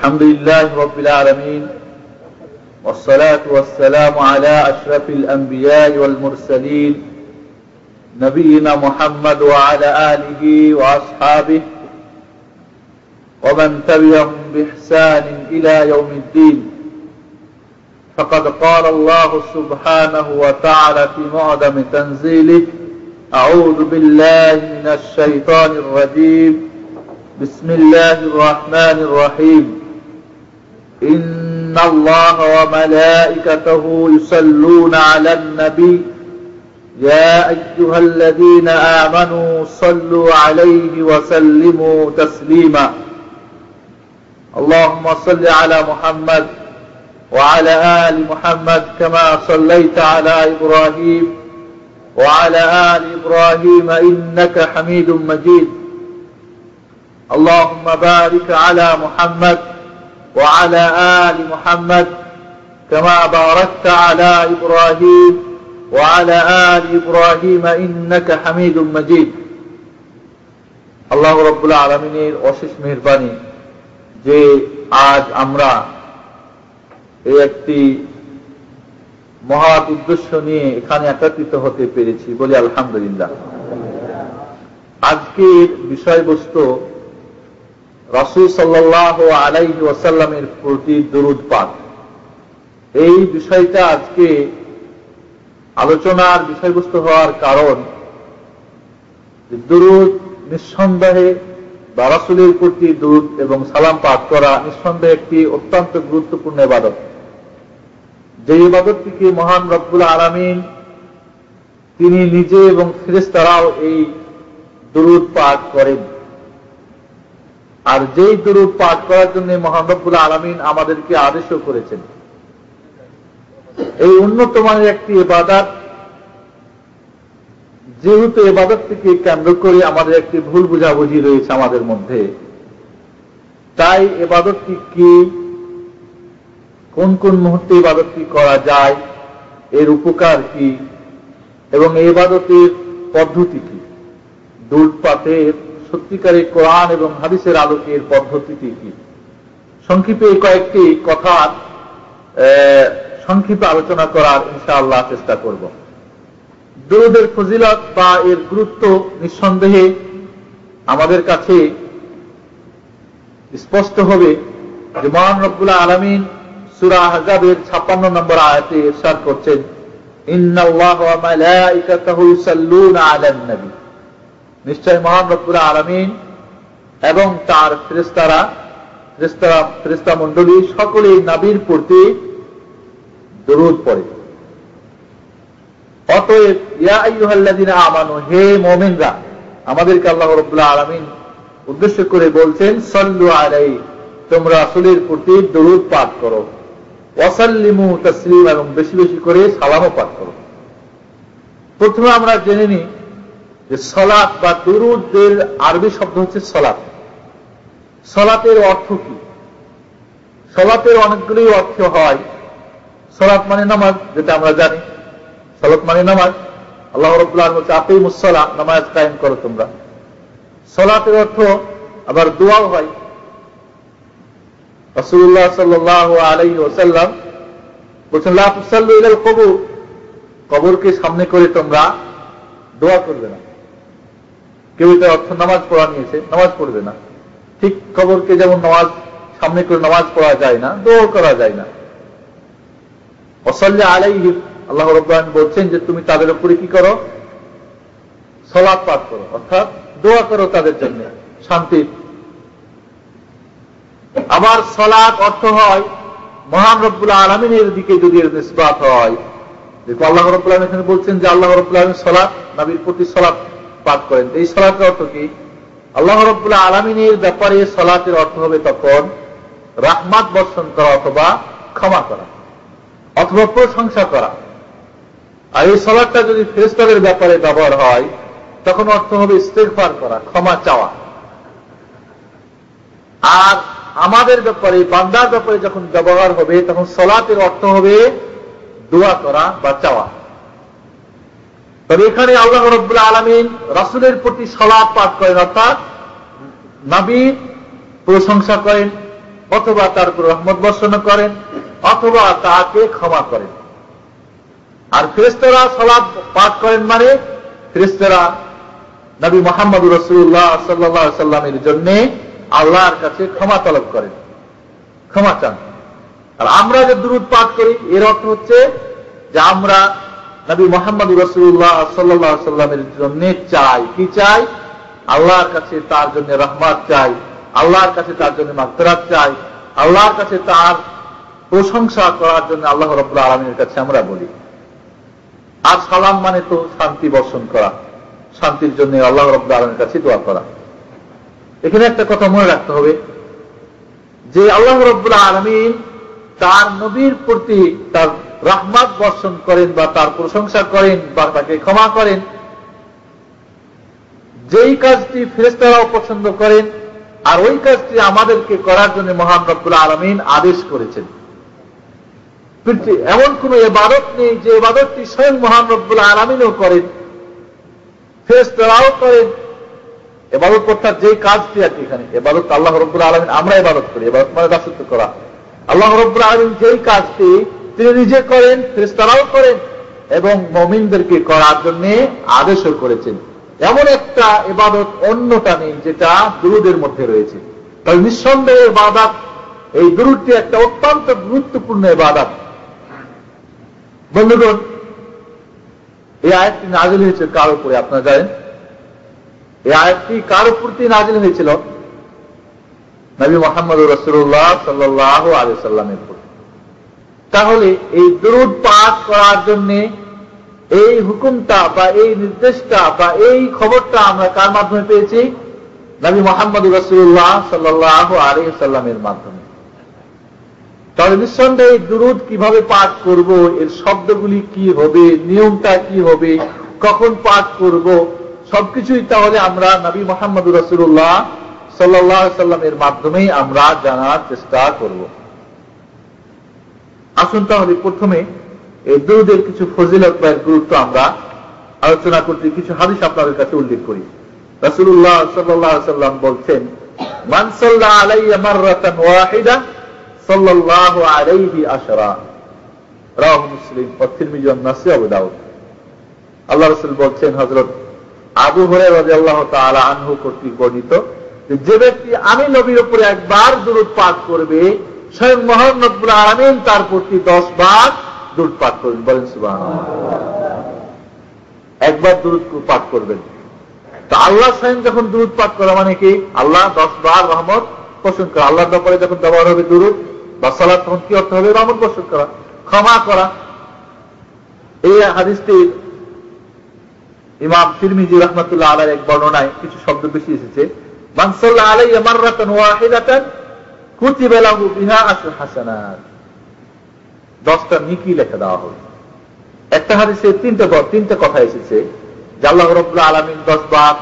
الحمد لله رب العالمين والصلاة والسلام على أشرف الأنبياء والمرسلين نبينا محمد وعلى آله وأصحابه ومن تبعهم بإحسان إلى يوم الدين. فقد قال الله سبحانه وتعالى في معظم تنزيله: أعوذ بالله من الشيطان الرجيم. بسم الله الرحمن الرحيم. إن الله وملائكته يصلون على النبي يا أيها الذين آمنوا صلوا عليه وسلموا تسليما. اللهم صل على محمد وعلى آل محمد كما صليت على إبراهيم وعلى آل إبراهيم إنك حميد مجيد. اللهم بارك على محمد وعلى آل محمد كما باركت على إبراهيم وعلى آل إبراهيم إنك حميد مجيد. আল্লাহ রাব্বুল আলামিনের অশেষ মেহেরবানি যে আজ আমরা এই একটি মহৎ উদ্দেশ্য নিয়ে এখানে একত্রিত হতে পেরেছি, বলি আলহামদুলিল্লাহ। আজকের বিষয়বস্তু রাসূল সাল্লাল্লাহু আলাইহি ওয়াসাল্লামের প্রতি দরুদ পাঠ। এই বিষয়টা আজকে আলোচনার বিষয়বস্তু হওয়ার কারণ, দরুদ নিঃসন্দেহে বা রাসূলের প্রতি দরুদ এবং সালাম পাঠ করা নিঃসন্দেহে একটি অত্যন্ত গুরুত্বপূর্ণ ইবাদত। যে ইবাদতটিকে মহান রব্বুল আলামিন তিনি নিজে এবং ফেরেশতারাও এই দরুদ পাঠ করেন। আর যেই দরুদ পাঠ করার জন্য মহান রব্বুল আলামিন আমাদেরকে আদেশও করেছেন। এই উন্নত মানের একটি ইবাদত, যেহেতু ইবাদতটিকে কেন্দ্র করে আমাদের একটি ভুল বুঝাবুঝি রয়েছে আমাদের মধ্যে, তাই ইবাদতটি কি, কোন কোন মুহূর্তে ইবাদতটি করা যায়, এর উপকার কি এবং এই ইবাদতের পদ্ধতি কি, দরুদ পাঠের সত্যিকারের কোরআন এবং হাদিসের আলোকের পদ্ধতিটি কি, সংক্ষেপে কয়েকটি কথা সংক্ষেপে আলোচনা করার ইনশাআল্লাহ চেষ্টা করব। দরুদের ফজিলত বা এর গুরুত্ব নিঃসন্দেহে আমাদের কাছে স্পষ্ট হবে যে মহান রব্বুল আলামিন সূরা আহজাবের 56 নম্বর আয়াতে ইরশাদ করছেন, ইন্নাল্লাহা ওয়া মালাইকাতাহু ইউসাল্লুনা আলান নবী। নিশ্চয় মহান রব্বুল আলামিন এবং তার ফেরেশতা মণ্ডলী সকলেই নবীর প্রতি দরুদ পড়ে। অতএব ইয়া আইয়ুহাল্লাযীনা আমানু, হে মুমিনরা, আমাদেরকে আল্লাহ রাব্বুল আলামিন উদ্দেশ্য করে বলছেন, সাল্লু আলাইহি, তোমরা রাসূলের প্রতি দরুদ পাঠ করো, ওয়া সাল্লিমু তাসলিমা, এবং বেশি বেশি করে সালামও পাঠ করো। প্রথমে আমরা জেনে নিই যে সালাত বা দরুদের আরবি শব্দ হচ্ছে সালাত। সালাতের অর্থ কি? সালাতের অনেকগুলি অর্থ হয়। সালাত মানে নামাজ, যেটা আমরা জানি। সালাত মানে নামাজ। আল্লাহ রাব্বুল আলামিন বলছে, আকিমুস সালাহ, নামাজ কায়েম করো তোমরা। সালাতের অর্থ আবার দোয়াও হয়। রাসূলুল্লাহ সাল্লাল্লাহু আলাইহি ওয়াসাল্লাম বলেছেন, লা তুসাল্লু ইলাল কবুর, কবরকে সামনে করে তোমরা দোয়া করবে না। কেউ এটার অর্থ নামাজ পড়া নিয়েছে, নামাজ পড়বে না। ঠিক কবরকে যেমন নামাজ সামনে করে নামাজ পড়া যায় না, দোয়া করা যায় না। ওয়াসাল্লি আলাইহিম, আল্লাহ রাব্বুল আলামিন বলছেন যে তুমি তাদের উপরে কি করো? সালাত পাঠ করো, অর্থাৎ দোয়া করো তাদের জন্য শান্তি। আবার সালাত অর্থ হয় মহান রব্বুল আলামিনের দিকে যদি এর নিসবত হয়। দেখো আল্লাহ রাব্বুল আলামিন এখানে বলছেন যে আল্লাহ রাব্বুল আলামিন সালাত, নবীর প্রতি সালাত পাঠ করেন। এই সালাতের অর্থ কি? আল্লাহ রাব্বুল আলামিনের ব্যাপারে সালাতের অর্থ হবে তখন রাহমাত বর্ষণ করা, অথবা ক্ষমা করা, অথবা প্রশংসা করা। আর এই সালাতটা যদি ফেরেশতাদের ব্যাপারে ব্যবহার হয় তখন অর্থ হবে ইস্তেগফার করা, ক্ষমা চাওয়া। আর আমাদের ব্যাপারে, বান্দার ব্যাপারে যখন ব্যবহার হবে তখন সালাতের অর্থ হবে দোয়া করা বা চাওয়া। তবে এখানে আল্লাহ রাব্বুল আলামিন রাসূলের প্রতি সালাত পাঠ করেন, অর্থাৎ নবীর প্রশংসা করেন, অথবা তার উপর রহমত বর্ষণ করেন, অথবা তাকে ক্ষমা করেন। আর ফেরেশতারা সালাত পাঠ করেন মানে ফেরেশতারা নবী মুহাম্মদ রাসূলুল্লাহ সাল্লাল্লাহু আলাইহি সাল্লামের জন্য আল্লাহর কাছে ক্ষমা তলব করেন, ক্ষমা চান। আর আমরা যে দুরূদ পাঠ করি এর অর্থ হচ্ছে যে আমরা নবী মুহাম্মদ রাসূলুল্লাহ সাল্লাল্লাহু আলাইহি সাল্লামের জন্য চাই, কি চাই? আল্লাহর কাছে তার জন্য রহমত চাই, আল্লাহর কাছে তার জন্য মাগফিরাত চাই, আল্লাহর কাছে তার প্রশংসা করার জন্য আল্লাহ রাব্বুল আলামিনের কাছে আমরা বলি। আর সালাম মানে তো শান্তি বর্ষণ করা, শান্তির জন্য আল্লাহ রাব্বুল আলামিনের কাছে দোয়া করা। এখানে একটা কথা মনে রাখতে হবে যে আল্লাহ রাব্বুল আলামিন তার নবীর প্রতি তার রহমত বর্ষণ করেন বা তার প্রশংসা করেন বা তাকে ক্ষমা করেন, যেই কাজটি ফেরেশতারাও পছন্দ করেন, আর ওই কাজটি আমাদেরকে করার জন্য মহান রব্বুল আলামিন আদেশ করেছেন। এমন কোন ইবাদত নেই যে ইবাদতটি স্বয়ং মহান রব্বুল আলামিনও করেন, ফেরেশতারাও করেন। ইবাদত অর্থাৎ যেই কাজটি আর কি, এখানে ইবাদত আল্লাহ রব্বুল আলামিন, আমরা ইবাদত করি, ইবাদত মানে দাসত্ব করা। আল্লাহ রব্বুল আলামিন যেই কাজটি তিনি নিজে করেন, ফেরেশতারাও করেন এবং মুমিনদেরকে করার জন্য আদেশও করেছেন। এমন একটা ইবাদত অন্যটা নেই যেটা দুরূদের মধ্যে রয়েছে। তবে নিঃসন্দেহে ইবাদত, এই দুরূদটি একটা অত্যন্ত গুরুত্বপূর্ণ ইবাদত। বন্ধুগণ, এই আয়াতটি নাযিল হয়েছে কার উপরে আপনারা জানেন? এই আয়াতটি কার উপর নাযিল হয়েছিল? নবী মুহাম্মদ রাসূলুল্লাহ সাল্লাল্লাহু আলাইহি সাল্লামের উপর। তাহলে এই দুরূদ পাঠ করার জন্য এই হুকুমটা বা এই নির্দেশটা বা এই খবরটা আমরা কার মাধ্যমে পেয়েছি? নবী মুহাম্মদ রাসূলুল্লাহ সাল্লাল্লাহু আলাইহি সাল্লামের মাধ্যমে। তাহলে নিঃসন্দেহে দুরূদ কিভাবে পাঠ করব, এর শব্দগুলি কি হবে, নিয়মটা কি হবে, কখন পাঠ করব, সবকিছুই তাহলে আমরা নবী মুহাম্মদ রাসূলুল্লাহ সাল্লাল্লাহু আলাইহি সাল্লামের মাধ্যমেই আমরা জানার চেষ্টা করব। আসুন তাহলে প্রথমে এই দুরূদের কিছু ফজিলত বা গুরুত্ব আমরা আলোচনা করতে কিছু হাদিস আপনাদের কাছে উল্লেখ করি। রাসূলুল্লাহ সাল্লাল্লাহু আলাইহি সাল্লাম বলছেন, মান সাল্লা আলাইয়া মাররাতান ওয়াহিদা সাল্লাল্লাহু আলাইহি আশরা, রাওয়াহু মুসলিম ওয়া তিরমিজি ওয়া নাসাই আবু দাউদ। আল্লাহ রাসূল বলছেন, হযরত আবু হুরায়রা রাদিয়াল্লাহু তাআলা আনহু কর্তৃক বর্ণিত, যে ব্যক্তি আমি নবীর উপরে একবার দুরূদ পাঠ করবে, স্বয়ং মহান রব্বুল আলামিন তার প্রতি 10 বার দুরূদ পাঠ করবেন। বলেন সুবহানাল্লাহ। একবার দুরূদ পাঠ করবেন তো আল্লাহ স্বয়ং যখন দুরূদ পাঠ করা মানে কি? আল্লাহ 10 বার রহমত বর্ষণ করা। আল্লাহর ব্যাপারে যখন ব্যবহার হবে দুরূদ বা সালাত, তখন কি অর্থ হবে? রহমত বর্ষণ করা, ক্ষমা করা। এই হাদিসটি ইমাম তিরমিজি রাহমাতুল্লাহ আলাইহি এক বর্ণনায় কিছু শব্দ বেশি এসেছে, মান সাল্লা আলাইয়া মাররাতান ওয়াহিদাতান কুতিবা লাহু বিহা আশরু হাসানাত, 10টা নেকি লেখা দেওয়া হবে। একটা হাদিসে তিনটা কথা এসেছে যে আল্লাহ রাব্বুল আলামিন 10 বার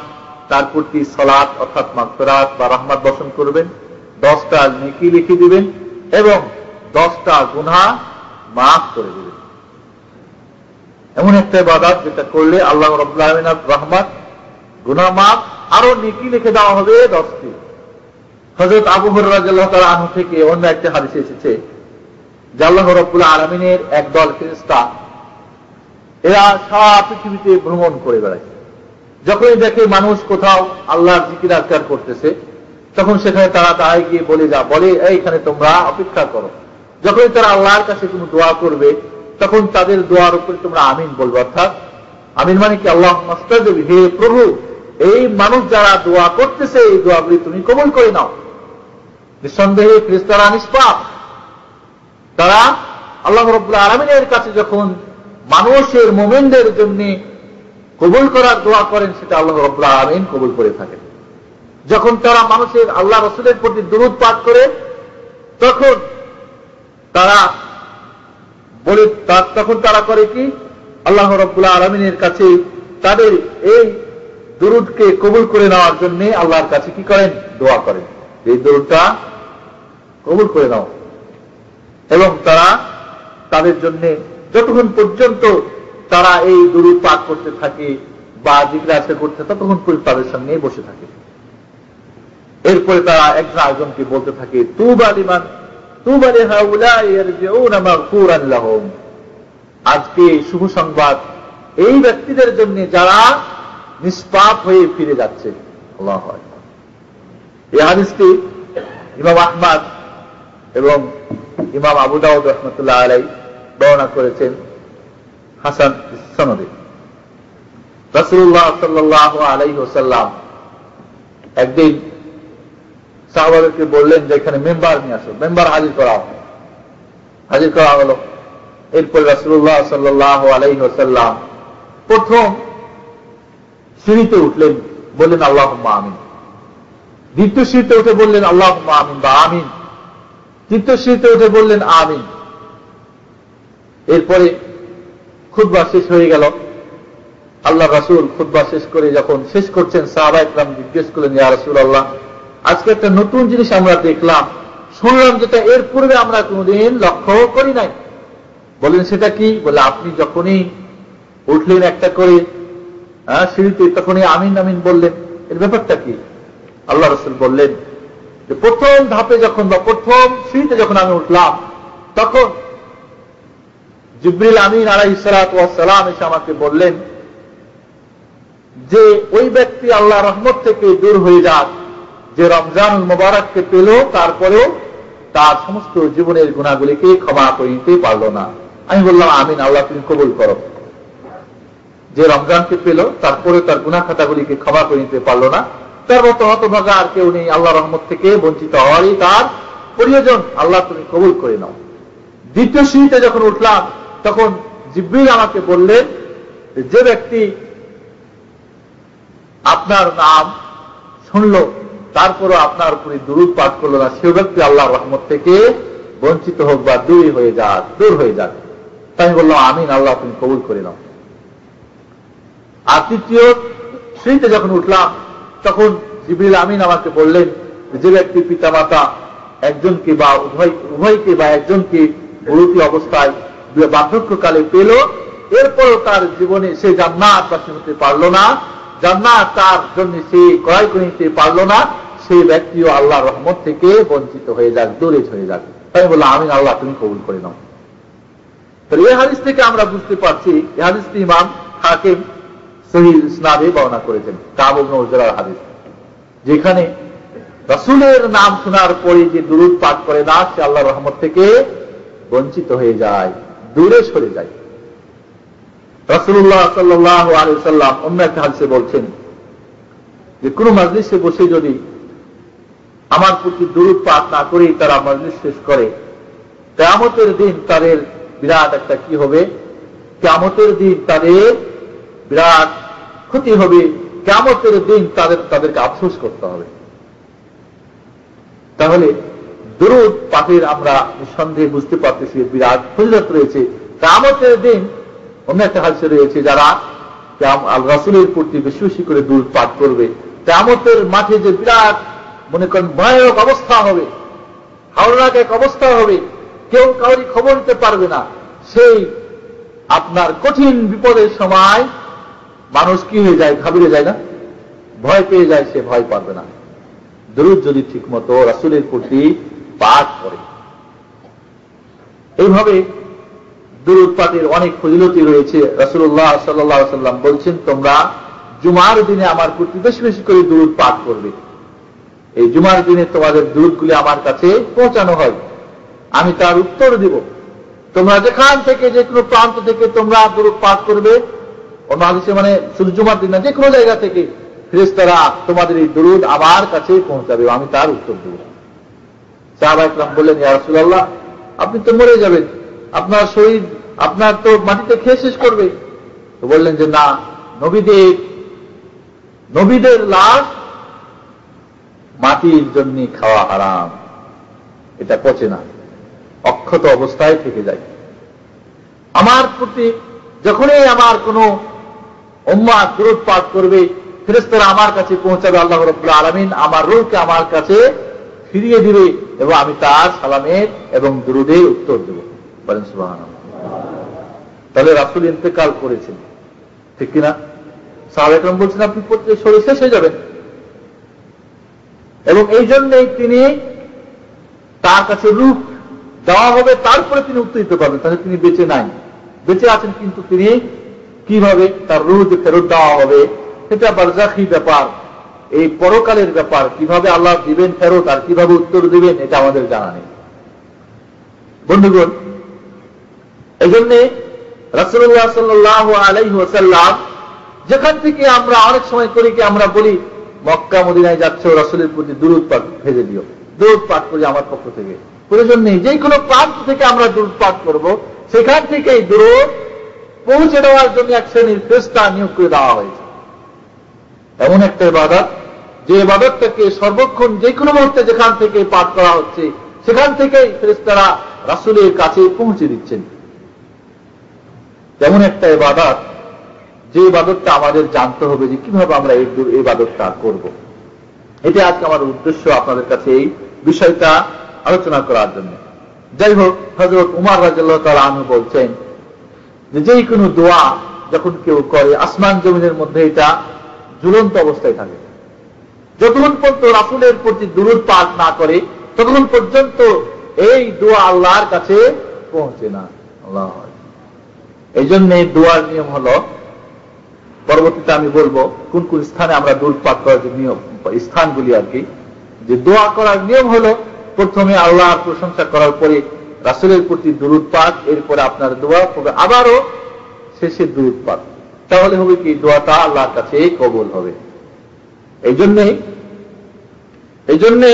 তার প্রতি সালাত অর্থাৎ মাগফিরাত বা রহমত বর্ষণ করবেন, 10টা নেকি লিখে দিবেন এবং 10টা গুনাহ মাফ করে দিবেন। এমন একটা ইবাদত যেটা করলে আল্লাহ রাব্বুল আলামিনের রহমত, গুনাহ মাফ, আরো নেকি লিখে দেওয়া হবে 10টি। হযরত আবু হুরায়রা রাদিয়াল্লাহু তাআলা আনহু থেকে অন্য একটা হাদিসে এসেছে যে আল্লাহ রাব্বুল আলামিনের একদল ফেরেশতা এরা সারা পৃথিবীতে ভ্রমণ করে বেড়ায়। যখনই দেখে মানুষ কোথাও আল্লাহর জিকির আজকার করতেছে, তখন সেখানে তারা দাঁড়ায় গিয়ে বলে এইখানে তোমরা অপেক্ষা করো। যখনই তারা আল্লাহর কাছে কোনো দোয়া করবে, তখন তাদের দোয়ার উপরে তোমরা আমিন বলবে। অর্থাৎ আমিন মানে কি? আল্লাহ মাস্তাজিব, হে প্রভু, এই মানুষ যারা দোয়া করতেছে এই দোয়াগুলি তুমি কবুল করে নাও। নিঃসন্দেহে ফেরেশতারা নিষ্পাপ, তারা আল্লাহ রাব্বুল আলামিনের কাছে যখন মানুষের মুমিনদের জন্য কবুল করার দোয়া করেন, সেটা আল্লাহ রাব্বুল আলামিন কবুল করে থাকেন। যখন তারা মানুষের আল্লাহ রাসূলের প্রতি দুরূদ পাঠ করে, তখন তারা করে কি? আল্লাহ রাব্বুল আলামিনের কাছে তাদের এই দুরূদকে কবুল করে নেওয়ার জন্য আল্লাহর কাছে কি করেন? দোয়া করেন, এই দুরূদটা কবুল করে নাও। এবং তারা তাদের জন্য যতক্ষণ পর্যন্ত তারা এই দুরূদ পাঠ করতে থাকে বা জিকির আজকার করতে থাকে, ততক্ষণ পর্যন্ত তাদের সামনে বসে থাকে। এরপরে তারা একজন আরেকজনকে বলতে থাকে তুবা লিমান তুবা লিহাউলাই ইয়ারজিউনা মাগফুরান লাহুম, আজকে শুভ সংবাদ এই ব্যক্তিদের জন্য যারা নিষ্পাপ হয়ে ফিরে যাচ্ছে। আল্লাহু আকবার। এই হাদিসটি ইমাম আহমদ এবং ইমাম আবু দাউদ রাহমাতুল্লাহ আলাইহি বর্ণনা করেছেন হাসান সনদে। রাসূলুল্লাহ সাল্লাল্লাহু আলাইহি ওয়াসাল্লাম একদিন সাহাবাদেরকে বললেন যে এখানে মেম্বার নিয়ে আসো, মেম্বার হাজির করা হলো। এরপর রাসূলুল্লাহ সাল্লাল্লাহু আলাইহি ওয়াসাল্লাম প্রথম সিঁড়িতে উঠলেন, বললেন আল্লাহুম্মা আমিন। দ্বিতীয় সিঁড়িতে উঠে বললেন আল্লাহুম্মা আমিন বা আমিন। তৃতীয় সিঁড়িতে উঠে বললেন আমিন। এরপরে খুতবা শেষ হয়ে গেল। আল্লাহ রাসূল খুতবা শেষ করে যখন শেষ করছেন, সাহাবায়ে কেরাম জিজ্ঞেস করলেন, ইয়া রাসূলুল্লাহ, আজকে একটা নতুন জিনিস আমরা দেখলাম, শুনলাম, যেটা এর পূর্বে আমরা কোনোদিন লক্ষ্য করি নাই। বললেন সেটা কি? বলে আপনি যখনই উঠলেন একটা করে সিঁড়িতে, তখনই আমিন আমিন বললেন, এর ব্যাপারটা কি? আল্লাহ রাসূল বললেন যে প্রথম ধাপে যখন বা প্রথম সিঁড়িতে যখন আমি উঠলাম, তখন জিবরিল আমিন আলাইহিস সালাতু ওয়াস সালাম এসে আমাকে বললেন যে ওই ব্যক্তি আল্লাহর রহমত থেকে দূর হয়ে যাক, যে রমজানুল মুবারককে পেল তারপরেও তার সমস্ত জীবনের গুনাহগুলিকে ক্ষমা করে নিতে পারল না। আমি বললাম আমিন, আল্লাহ তুমি কবুল করো। যে রমজানকে পেল তারপরে তার গুনাহ খাতাগুলিকে ক্ষমা করে নিতে পারল না, তার মতো হতভাগা আর কেউ নেই, আল্লাহ রহমত থেকে বঞ্চিত হওয়ারই তার প্রয়োজন, আল্লাহ তুমি কবুল করে নাও। দ্বিতীয় সিঁড়িতে যখন উঠলাম, তখন জিবরিল আমাকে বললেন যে ব্যক্তি আপনার নাম শুনল তারপরও আপনার উপরে দুরূদ পাঠ করল না, সে ব্যক্তি আল্লাহর রহমত থেকে বঞ্চিত হোক বা দূর হয়ে যাক। তাই আমি বললাম আমিন, আল্লাহ তুমি কবুল করে নাও। আর তৃতীয় সিঁড়িতে যখন উঠলাম, তখন জিবরিল আমিন আমাকে বললেন যে ব্যক্তি পিতামাতা একজনকে বা উভয়কে বা একজনকে বুড়োতি অবস্থায় বার্ধক্যকালে পেল, এরপরও তার জীবনে সে জান্নাতবাসী হতে পারল না, জান্নাত তার জন্য সে ক্রয় করে নিতে পারল না, সেই ব্যক্তিও আল্লাহর রহমত থেকে বঞ্চিত হয়ে যাক, দূরে হয়ে যাক। তাই বললাম আমিন, আল্লাহ তুমি কবুল করে নাও। তাহলে এই হাদিস থেকে আমরা বুঝতে পারছি, এই হাদিসটি ইমাম হাকিম সহিহ ইসনাদে বর্ণনা করেছেন, কাব ইবনে উজরার হাদিস, যেখানে রাসূলের নাম শোনার পরে যে দুরূদ পাঠ করে না, সে আল্লাহর রহমত থেকে বঞ্চিত হয়ে যায়, দূরে সরে যায়। রাসূলুল্লাহ সাল্লাল্লাহু আলাইহি ওয়াসাল্লাম অন্য একটা হাদিসে বলছেন যে কোন মাজলিসে বসে যদি আমার প্রতি দুরূদ পাঠ না করে তারা মাজলিস শেষ করে, কিয়ামতের দিন তাদের বিরাট একটা কি হবে, কিয়ামতের দিন তাদের বিরাট ক্ষতি হবে, কিয়ামতের দিন তাদেরকে আফসোস করতে হবে। তাহলে দুরূদ পাঠের আমরা নিঃসন্দেহে বুঝতে পারতেছি বিরাট ফজিলত রয়েছে। কিয়ামতের দিন অন্য একটা হাদিসে রয়েছে, যারা রাসূলের প্রতি বেশি বেশি করে দুরূদ পাঠ করবে, কিয়ামতের মাঠে যে বিরাট মনে করেন ভয়ানক অবস্থা হবে, হাওড়াক এক অবস্থা হবে, কেউ কাউরি খবর নিতে পারবে না। সেই আপনার কঠিন বিপদের সময় মানুষ কি হয়ে যায়, ঘাবড়ে যায় না, ভয় পেয়ে যায়, সে ভয় পাবে না দুরূদ যদি ঠিক মতো রাসূলের প্রতি পাঠ করে। এইভাবে দুরূদ পাঠের অনেক ফজিলতি রয়েছে। রাসূলুল্লাহ সাল্লাল্লাহু আলাইহি ওয়াসাল্লাম বলছেন, তোমরা জুমার দিনে আমার প্রতি বেশি বেশি করে দুরূদ পাঠ করবে। এই জুমার দিনে তোমাদের দুরূদগুলি আমার কাছে পৌঁছানো হয়, আমি তার উত্তর দিব। তোমরা যেখান থেকে, যে কোনো প্রান্ত থেকে তোমরা দুরূদ পাঠ করবে, অন্য হাদিসে মানে শুধু জুমার দিন না, যে কোনো জায়গা থেকে ফেরেশতারা তোমাদের এই দুরূদ আমার কাছে পৌঁছাবে, আমি তার উত্তর দেব। সাহাবায়ে কেরাম বললেন, ইয়া রাসূলুল্লাহ, আপনি তো মরে যাবেন, আপনার শরীর আপনার তো মাটিতে খেয়ে শেষ করবে। তো বললেন যে না, নবীদের লাশ মাটির জন্য খাওয়া হারাম, এটা পচে না, অক্ষত অবস্থায় থেকে যায়। আমার প্রতি যখনই আমার কোন উম্মাহ দুরূদ পাঠ করবে, ফেরেশতারা আমার কাছে পৌঁছাবে, আল্লাহ রাব্বুল আলামিন আমার রূহকে আমার কাছে ফিরিয়ে দিবে এবং আমি তার সালামের এবং দুরূদের উত্তর দেব। বলেন সুবহানাল্লাহ। তাহলে রাসূল ইন্তেকাল করেছেন, ঠিক কিনা? সাহাবায়ে কেরাম বলছেন আপনি প্রত্যেক শরীর শেষ হয়ে যাবেন। এবং এই জন্যই তিনি তার কাছে রূপ দেওয়া হবে, তারপরে তিনি উত্তরিত করবেন। তাহলে তিনি বেঁচে নাই, বেঁচে আছেন, কিন্তু তিনি কিভাবে তার রূহ যে ফেরত দেওয়া হবে সেটা বারজাখী ব্যাপার, এই পরকালের ব্যাপার। কিভাবে আল্লাহ দিবেন ফেরত আর কিভাবে উত্তর দিবেন এটা আমাদের জানা নেই। বন্ধুগণ, এই জন্যে রাসূলুল্লাহ সাল্লাল্লাহু আলাইহি ওয়াসাল্লাম, যেখান থেকে আমরা অনেক সময় করি কি আমরা বলি মক্কা মদিনায় যাচ্ছ, রাসূলের প্রতি দুরূদ পাঠ ভেজে দিও, দুরূদ পাঠ করি আমার পক্ষ থেকে। প্রয়োজন নেই, যে কোনো প্রান্ত থেকে আমরা দুরূদ পাঠ করব, সেখান থেকেই দুরূদ পৌঁছে দেওয়ার জন্য এক শ্রেণীর ফেরেশতা নিয়োগ করে দেওয়া হয়েছে। এমন একটা ইবাদত, যে ইবাদতটাকে সর্বক্ষণ যে কোনো মুহূর্তে যেখান থেকে পাঠ করা হচ্ছে সেখান থেকেই ফেরেশতারা রাসূলের কাছে পৌঁছে দিচ্ছেন। তেমন একটা ইবাদত, যে ইবাদতটা আমাদের জানতে হবে যে কিভাবে আমরা এই ইবাদতটা করব। এটা আজকে আমার উদ্দেশ্য, আপনাদের কাছে এই বিষয়টা আলোচনা করার জন্য। যাই হোক, হযরত উমর রাদিয়াল্লাহু তাআলা আনহু বলছেন যে কোনো দোয়া যখন কেউ করে আসমান জমিনের মধ্যে এটা ঝুলন্ত অবস্থায় থাকে। যতক্ষণ পর্যন্ত রাসূলের প্রতি দুরূদ পাঠ না করে ততক্ষণ পর্যন্ত এই দোয়া আল্লাহর কাছে পৌঁছে না। আল্লাহ, এই জন্য এই দোয়ার নিয়ম হলো, পরবর্তীতে আমি বলবো কোন কোন স্থানে আমরা দুরূদ পাঠ করার যে নিয়ম, স্থানগুলি আর কি। যে দোয়া করার নিয়ম হলো প্রথমে আল্লাহর প্রশংসা করার পরে রাসূলের প্রতি দুরূদ পাঠ, এরপরে আপনার দোয়া, আবারও শেষে দুরূদ পাঠ। তাহলে হবে কি দোয়াটা আল্লাহর কাছে কবুল হবে। এই জন্যে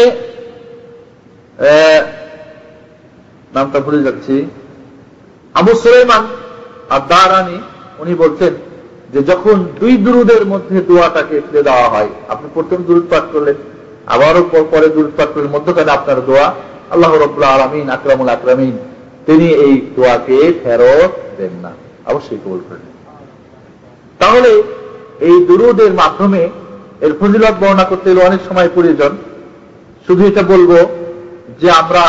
নামটা ভুলে যাচ্ছি, আবু সুলাইমান আদ-দারানি উনি বলছেন যে যখন দুই দুরূদের মধ্যে দোয়াটাকে ফেলে দেওয়া হয়, আপনি প্রথম দুরূদ পাঠ করলেন, আবারও পরে দুরূদ পাঠ করলেন, মধ্যখানে আপনার দোয়া, আল্লাহ রাব্বুল আলামিন আকরামুল আকরামিন তিনি এই দোয়াকে ফেরত দেন না, অবশ্যই কবুল করেন। তাহলে এই দুরূদের মাধ্যমে এর ফজিলত বর্ণনা করতে হলে অনেক সময় প্রয়োজন। শুধু এটা বলবো যে আমরা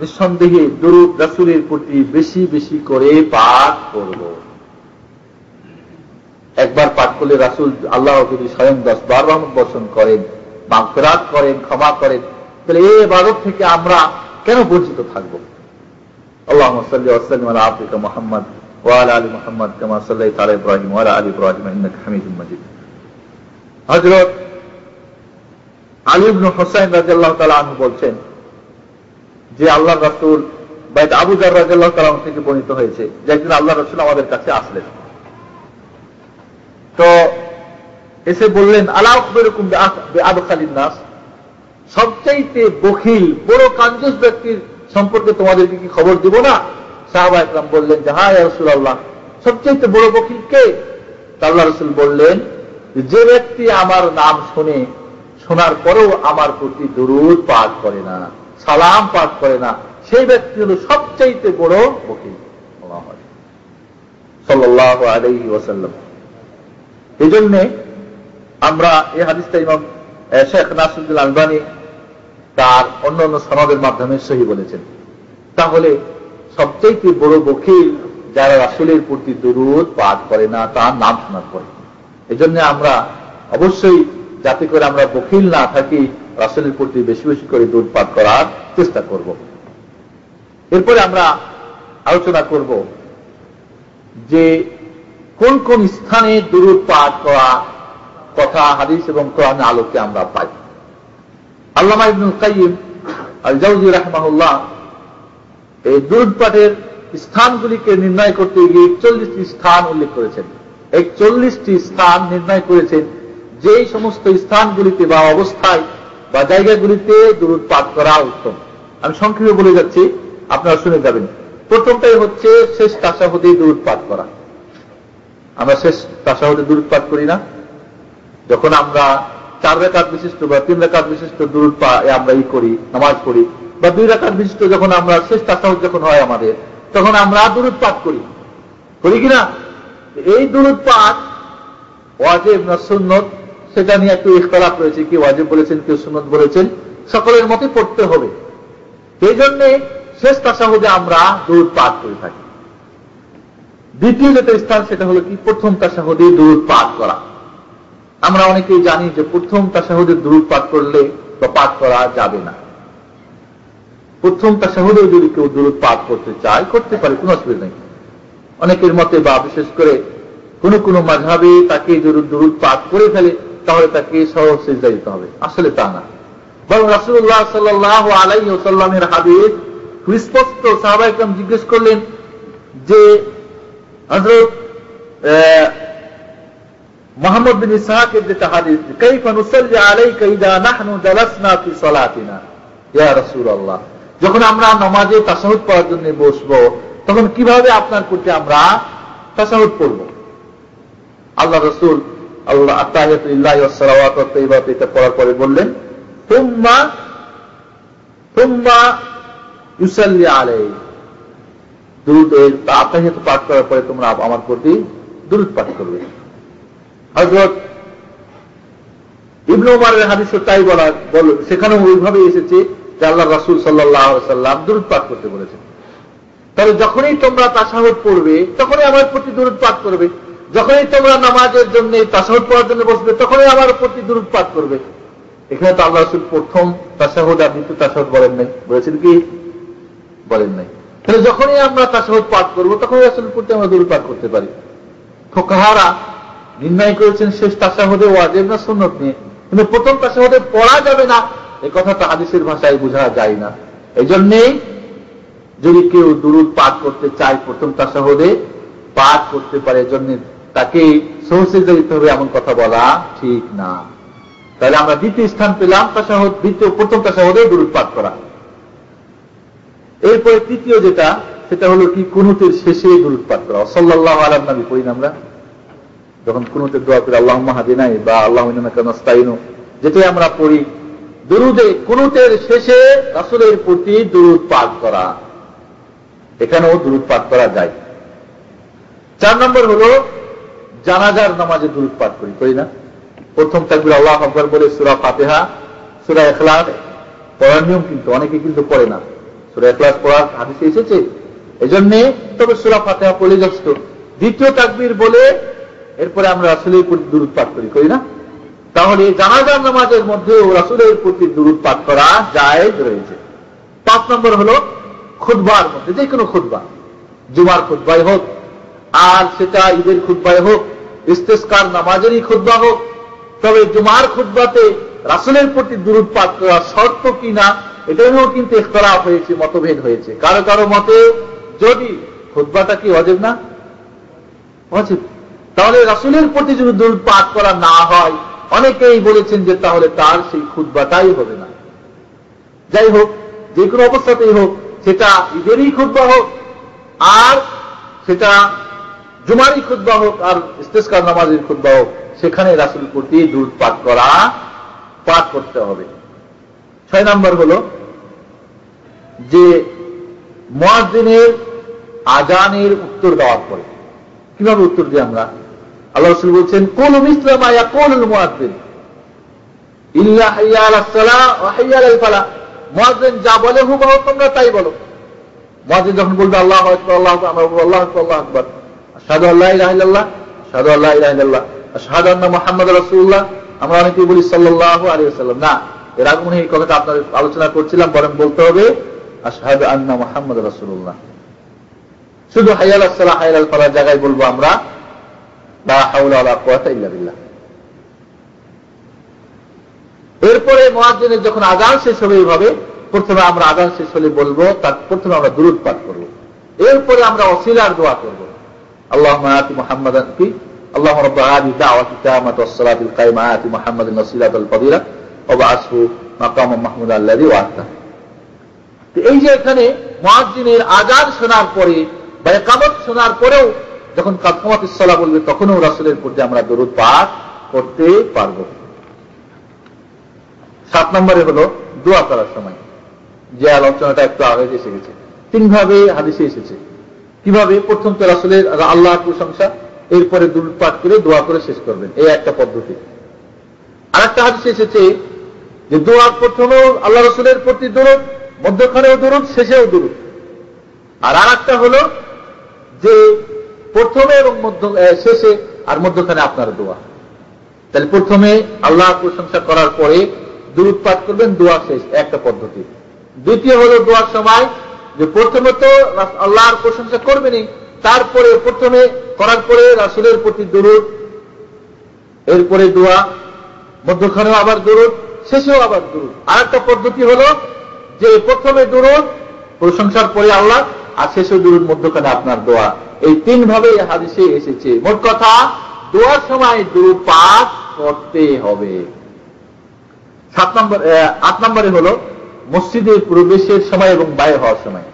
নিঃসন্দেহে দুরূদ রাসূলের প্রতি বেশি বেশি করে পাঠ করব। একবার পাঠ করলে রাসূল আল্লাহ যদি স্বয়ং 10-12 রহমত বর্ষণ করেন, মাগফিরাত করেন, ক্ষমা করেন, তাহলে এই ইবাদত থেকে আমরা কেন বঞ্চিত থাকব? আল্লাহুম্মা সাল্লি ওয়া সাল্লিম আলা আবদিকা মুহাম্মদ ওয়া আলা আলি মুহাম্মদ কামা সাল্লাইতা আলা ইব্রাহিম ওয়া আলা আলি ইব্রাহিম ইন্নাকা হামিদুম মাজিদ। হযরত আলী ইবনে হুসাইন রাদিয়াল্লাহু তাআলা আনহু বলছেন যে আল্লাহর রাসূল বাইত আবু যার রাদিয়াল্লাহু তাআলা আনহু থেকে বর্ণিত হয়েছে যে একদিন আল্লাহর রাসূল আমাদের কাছে আসলেন, তো এসে বললেন আলা আখবিরুকুম বিআবখালিন নাস, সবচাইতে বখিল বড় কাঞ্জুস ব্যক্তির সম্পর্কে তোমাদেরকে কি খবর দিব না? সাহাবা একরাম বললেন যে হ্যাঁ ইয়া রাসূলুল্লাহ, সবচাইতে বড় বখিল কে? আল্লাহ রাসূল বললেন যে ব্যক্তি আমার নাম শোনার পরেও আমার প্রতি দুরূদ পাঠ করে না, সালাম পাঠ করে না, সেই ব্যক্তি হল সবচাইতে বড় বখিল। সাল্লাল্লাহু আলাইহি ওয়াসাল্লাম। এই জন্য আমরা এই হাদিসটা ইমাম শেখ নাসিরুদ্দিন আলবানী তার অন্যান্য সনদের মাধ্যমে সহি বলেছেন। তাহলে সবচাইতে বড় বখিল যারা রাসূলের প্রতি দুরূদ পাঠ করে না তার নাম শোনার পরে। এই জন্য আমরা অবশ্যই যাতে করে আমরা বখিল না থাকি রাসূলের প্রতি বেশি বেশি করে দুরূদ পাঠ করার চেষ্টা করব। এরপরে আমরা আলোচনা করব যে কোন কোন স্থানে দুরূদ পাঠ করা কথা হাদিস এবং কোরআনের আলোকে আমরা পাই। আল্লামা ইবনুল কাইয়িম আল জাওজি রাহিমাহুল্লাহ এই দুরূদ পাঠের স্থানগুলিকে নির্ণয় করতে গিয়ে 41টি স্থান উল্লেখ করেছেন। 41টি স্থান নির্ণয় করেছেন যেই সমস্ত স্থানগুলিতে বা অবস্থায় বা জায়গাগুলিতে দুরূদ পাঠ করা উত্তম। আমি সংক্ষেপে বলে যাচ্ছি, আপনারা শুনে যাবেন। প্রথমটাই হচ্ছে শেষ তাশাহুদে দুরূদ পাঠ করা। আমরা শেষ তাশাহুদে দুরূদ পাঠ করি না? যখন আমরা 4 রাকাত বিশিষ্ট বা 3 রাকাত বিশিষ্ট দুরূদ আমরা করি, নামাজ পড়ি, বা 2 রাকাত বিশিষ্ট যখন আমরা শেষ তাশাহুদ যখন হয় আমাদের, তখন আমরা দুরূদ পাঠ করি কিনা? এই দুরূদ পাঠ ওয়াজিব না সুন্নত সেটা নিয়ে একটু ইখতিলাফ রয়েছে, কি ওয়াজিব বলেছেন, কেউ সুন্নত বলেছেন, সকলের মতে পড়তে হবে। সেই জন্য শেষ তাশাহুদে আমরা দুরূদ পাঠ করে থাকি। দ্বিতীয় যেটা স্থান সেটা হলো কি প্রথম তাশাহুদে দুরূদ পাঠ করা। আমরা অনেকেই জানি যে প্রথম তাশাহুদে দুরূদ পাঠ করলে বা পাঠ করা যাবে না। প্রথম তাশাহুদেও যদি কেউ দুরূদ পাঠ করতে চায় করতে পারে, কোনো অসুবিধা নেই। অনেকের মতে বা বিশেষ করে কোন কোন মাযহাবে তাকে যদি দুরূদ পাঠ করে ফেলে তাহলে তাকে সহজ সিজদা দিতে হবে, আসলে তা না। বরং রাসূলুল্লাহ সাল্লাল্লাহু আলাইহি ওয়াসাল্লামের হাদিস সুস্পষ্ট। সাহাবায়ে কেরাম জিজ্ঞেস করলেন যে হযরত মুহাম্মদ বিন ইসহাকের যেটা হাদিস, কাইফা নুসাল্লি আলাইকা ইযা নাহনু জালাসনা ফি সালাতিনা ইয়া রাসূলুল্লাহ, যখন আমরা নামাজে তাশাহুদ পড়ার জন্য বসবো তখন কিভাবে আপনার প্রতি আমরা তাশাহুদ পড়ব? আল্লাহ রাসূল আল্লাহ আত্তাহিয়াতু লিল্লাহি ওয়াস সালাওয়াতু ওয়াত তাইয়্যিবাতু এটা পড়ার পরে বললেন সুম্মা ইউসাল্লি আলাইহি, দুরূদ আত্তাহিয়াতু পাঠ করার পরে তোমরা আমার প্রতি দুরূদ পাঠ করবে। হযরত ইবনে উমরের হাদিসে তাই বল, সেখানেও ওইভাবে এসেছে যে আল্লাহ রাসূল সাল্লাল্লাহু আলাইহি ওয়াসাল্লাম দুরূদ পাঠ করতে বলেছেন। তাহলে যখনই তোমরা তাশাহুদ পড়বে তখনই আমার প্রতি দুরূদ পাঠ করবে, যখনই তোমরা নামাজের জন্য তাশাহুদ পড়ার জন্য বসবে তখনই আমার প্রতি দুরূদ পাঠ করবে। এখানে তো আল্লাহ রাসূল প্রথম তাশাহুদ আর দ্বিতীয় তাশাহুদ বলেন নাই, বলেছেন কি? বলেন নাই। তাহলে যখনই আমরা তাশাহুদ পাঠ করব তখনই রাসূলের প্রতি আমরা দুরূদ পাঠ করতে পারি। ফুকাহারা নির্ণয় করেছেন শেষ তাশাহুদে ওয়াজিব না সুন্নত নিয়ে, কিন্তু প্রথম তাশাহুদে পড়া যাবে না এই কথাটা হাদিসের ভাষায় বোঝা যায় না। এই জন্যেই যদি কেউ দুরূদ পাঠ করতে চায় প্রথম তাশাহুদে পাঠ করতে পারে, এজন্য তাকে সহজে দিতে হবে এমন কথা বলা ঠিক না। তাহলে আমরা দ্বিতীয় স্থান পেলাম তাশাহুদ, প্রথম তাশাহুদে দুরূদ পাঠ করা। এরপরে তৃতীয় যেটা, সেটা হলো কি কুনুতের শেষে দুরূদ পাঠ করা। সাল্লাল্লাহু আলা নবী পড়ি না আমরা যখন কুনুতের দোয়া করি, আল্লাহুম্মা হাদিনা বা আল্লাহুম্মা ইন্নাকা নাস্তাইনু, যেটাই আমরা পড়ি দুরূদে কুনুতের শেষে রাসূলের প্রতি দুরূদ পাঠ করা, এখানেও দুরূদ পাঠ করা যায়। 4 নম্বর হলো জানাজার নামাজে দুরূদ পাঠ করি না? প্রথম তাকবীর আল্লাহু আকবার বলে সূরা ফাতিহা, সূরা ইখলাস পড়ার নিয়ম, কিন্তু অনেকে কিন্তু পড়ে না। সূরা ইখলাস পড়ার হাদিসে এসেছে, এজন্য তবে সূরা ফাতিহা পড়লে যথেষ্ট। দ্বিতীয় তাকবীর বলে এরপরে আমরা রাসূলের প্রতি দুরূদ পাঠ করি না? তাহলে জানাজার নামাজের মধ্যেও রাসূলের প্রতি দুরূদ পাঠ করা জায়েজ রয়েছে। 5 নম্বর হলো খুতবার মধ্যে, যে কোনো খুতবা, জুমার খুতবাই হোক আর সেটা ঈদের খুতবাই হোক, ইস্তেসকার নামাজেরই খুতবা হোক, তবে জুমার খুতবাতে রাসূলের প্রতি দুরূদ পাঠ করা শর্ত কিনা এটা নিয়েও কিন্তু ইখতিলাফ হয়েছে, মতভেদ হয়েছে। কারো কারো মতে যদি খুতবাটা কি ওয়াজিব না? ওয়াজিব। তাহলে রাসূলের প্রতি যদি দুরূদ পাঠ করা না হয়, অনেকেই বলেছেন যে তাহলে তার সেই খুতবাটাই হবে না। যাই হোক, যে কোনো অবস্থাতেই হোক, সেটা ঈদেরই খুতবা হোক আর সেটা জুমারই খুতবা হোক আর ইস্তেসকার নামাজের খুতবা হোক, সেখানে রাসূলের প্রতি দুরূদ পাঠ করতে হবে। 6 নম্বর হলো যে মুয়াজ্জিনের আযানের উত্তর দেওয়ার পরে কিভাবে উত্তর দিই আমরা? আল্লাহ রাসূল বলছেন, কুলু মিসলা মা ইয়াকুলুল মুয়াজ্জিন ইল্লা হাইয়া আলাস সালাহ ওয়া হাইয়া আলাল ফালাহ। মুয়াজ্জিন যা বলে হুবহু তোমরা তাই বলো। মুয়াজ্জিন যখন বলবে আল্লাহু আকবার, আল্লাহু আকবার, আল্লাহু আকবার, আল্লাহু আকবার, আশহাদু আল্লা ইলাহা ইল্লাল্লাহ, আশহাদু আল্লা ইলাহা ইল্লাল্লাহ, আশহাদু আন্না মুহাম্মাদুর রাসূলুল্লাহ, আমরা অনেকেই বলি সাল্লাল্লাহু আলাইহি ওয়াসাল্লাম। না, এর আগে মনে এই কথাটা আপনাদের আলোচনা করছিলাম, বরং বলতে হবে আশহাদু আন্না মুহাম্মাদুর রাসূলুল্লাহ। শুধু হাইয়া আলাস সালাহ হাইয়া আলাল ফালাহ জায়গায় বলবো আমরা লা হাওলা ওয়ালা কুওয়াতা ইল্লা বিল্লাহ। এরপরে মুয়াজ্জিনের যখন আযান শেষ হবে, এইভাবে প্রথমে আমরা আযান শেষ হলে বলবো, তার প্রথমে আমরা দুরূদ পাঠ করব, এরপরে আমরা ওসিলার দোয়া করব। আল্লাহুম্মা আতি মুহাম্মাদান কি আল্লাহুম্মা রাব্বা হাযিহি দাওয়াতি তাম্মাতি ওয়াস সালাতিল কায়িমা আতি মুহাম্মাদান ওয়াসিলাতাল ফাদিলা ওয়া বা'আসহু মাকামান মাহমুদা আল্লাযী ওয়া'আতা। তো এই যে এখানে মুয়াজ্জিনের আযান শোনার পরে বা ইকামত শোনার পরেও যখন কামাতুস সালাহ বলবে তখনও রাসূলের প্রতি আমরা দরুদ পাঠ করতে পারবো। 7 নম্বরে হলো দোয়া করার সময়, যে আলোচনাটা একটু আগে এসে গেছে। 3 ভাবে হাদিসে এসেছে। কিভাবে? প্রথম তো রাসূলের আল্লাহর প্রশংসা, এরপরে দরুদ পাঠ করে দোয়া করে শেষ করবেন, এই একটা পদ্ধতি। আরেকটা হাদিসে এসেছে যে দোয়ার প্রথমেও আল্লাহ রাসূলের প্রতি দরুদ, মধ্যখানেও দরুদ, শেষেও দরুদ। আর আরেকটা হলো যে প্রথমে এবং শেষে আর মধ্যখানে আপনার দোয়া। তাহলে প্রথমে আল্লাহর প্রশংসা করার পরে দুরূদ পাঠ করবেন, দোয়া শেষ, একটা পদ্ধতি। দ্বিতীয় হলো দোয়ার সময় যে প্রথমে তো আল্লাহর প্রশংসা করবেনই, তারপরে প্রথমে করার পরে রাসূলের প্রতি দুরূদ, এরপরে দোয়া, মধ্যখানেও আবার দুরূদ, শেষেও আবার দুরূদ। আর একটা পদ্ধতি হলো যে প্রথমে দুরূদ, প্রশংসার পরে আল্লাহ, আর শেষে দুরূদ, মধ্যখানে আপনার দোয়া। এই তিন ভাবে হাদিসে এসেছে। মোট কথা দোয়ার সময় দুরূদ পাঠ করতে হবে। 8 নম্বরে হলো মসজিদে প্রবেশের সময় এবং বাইরে হওয়ার সময়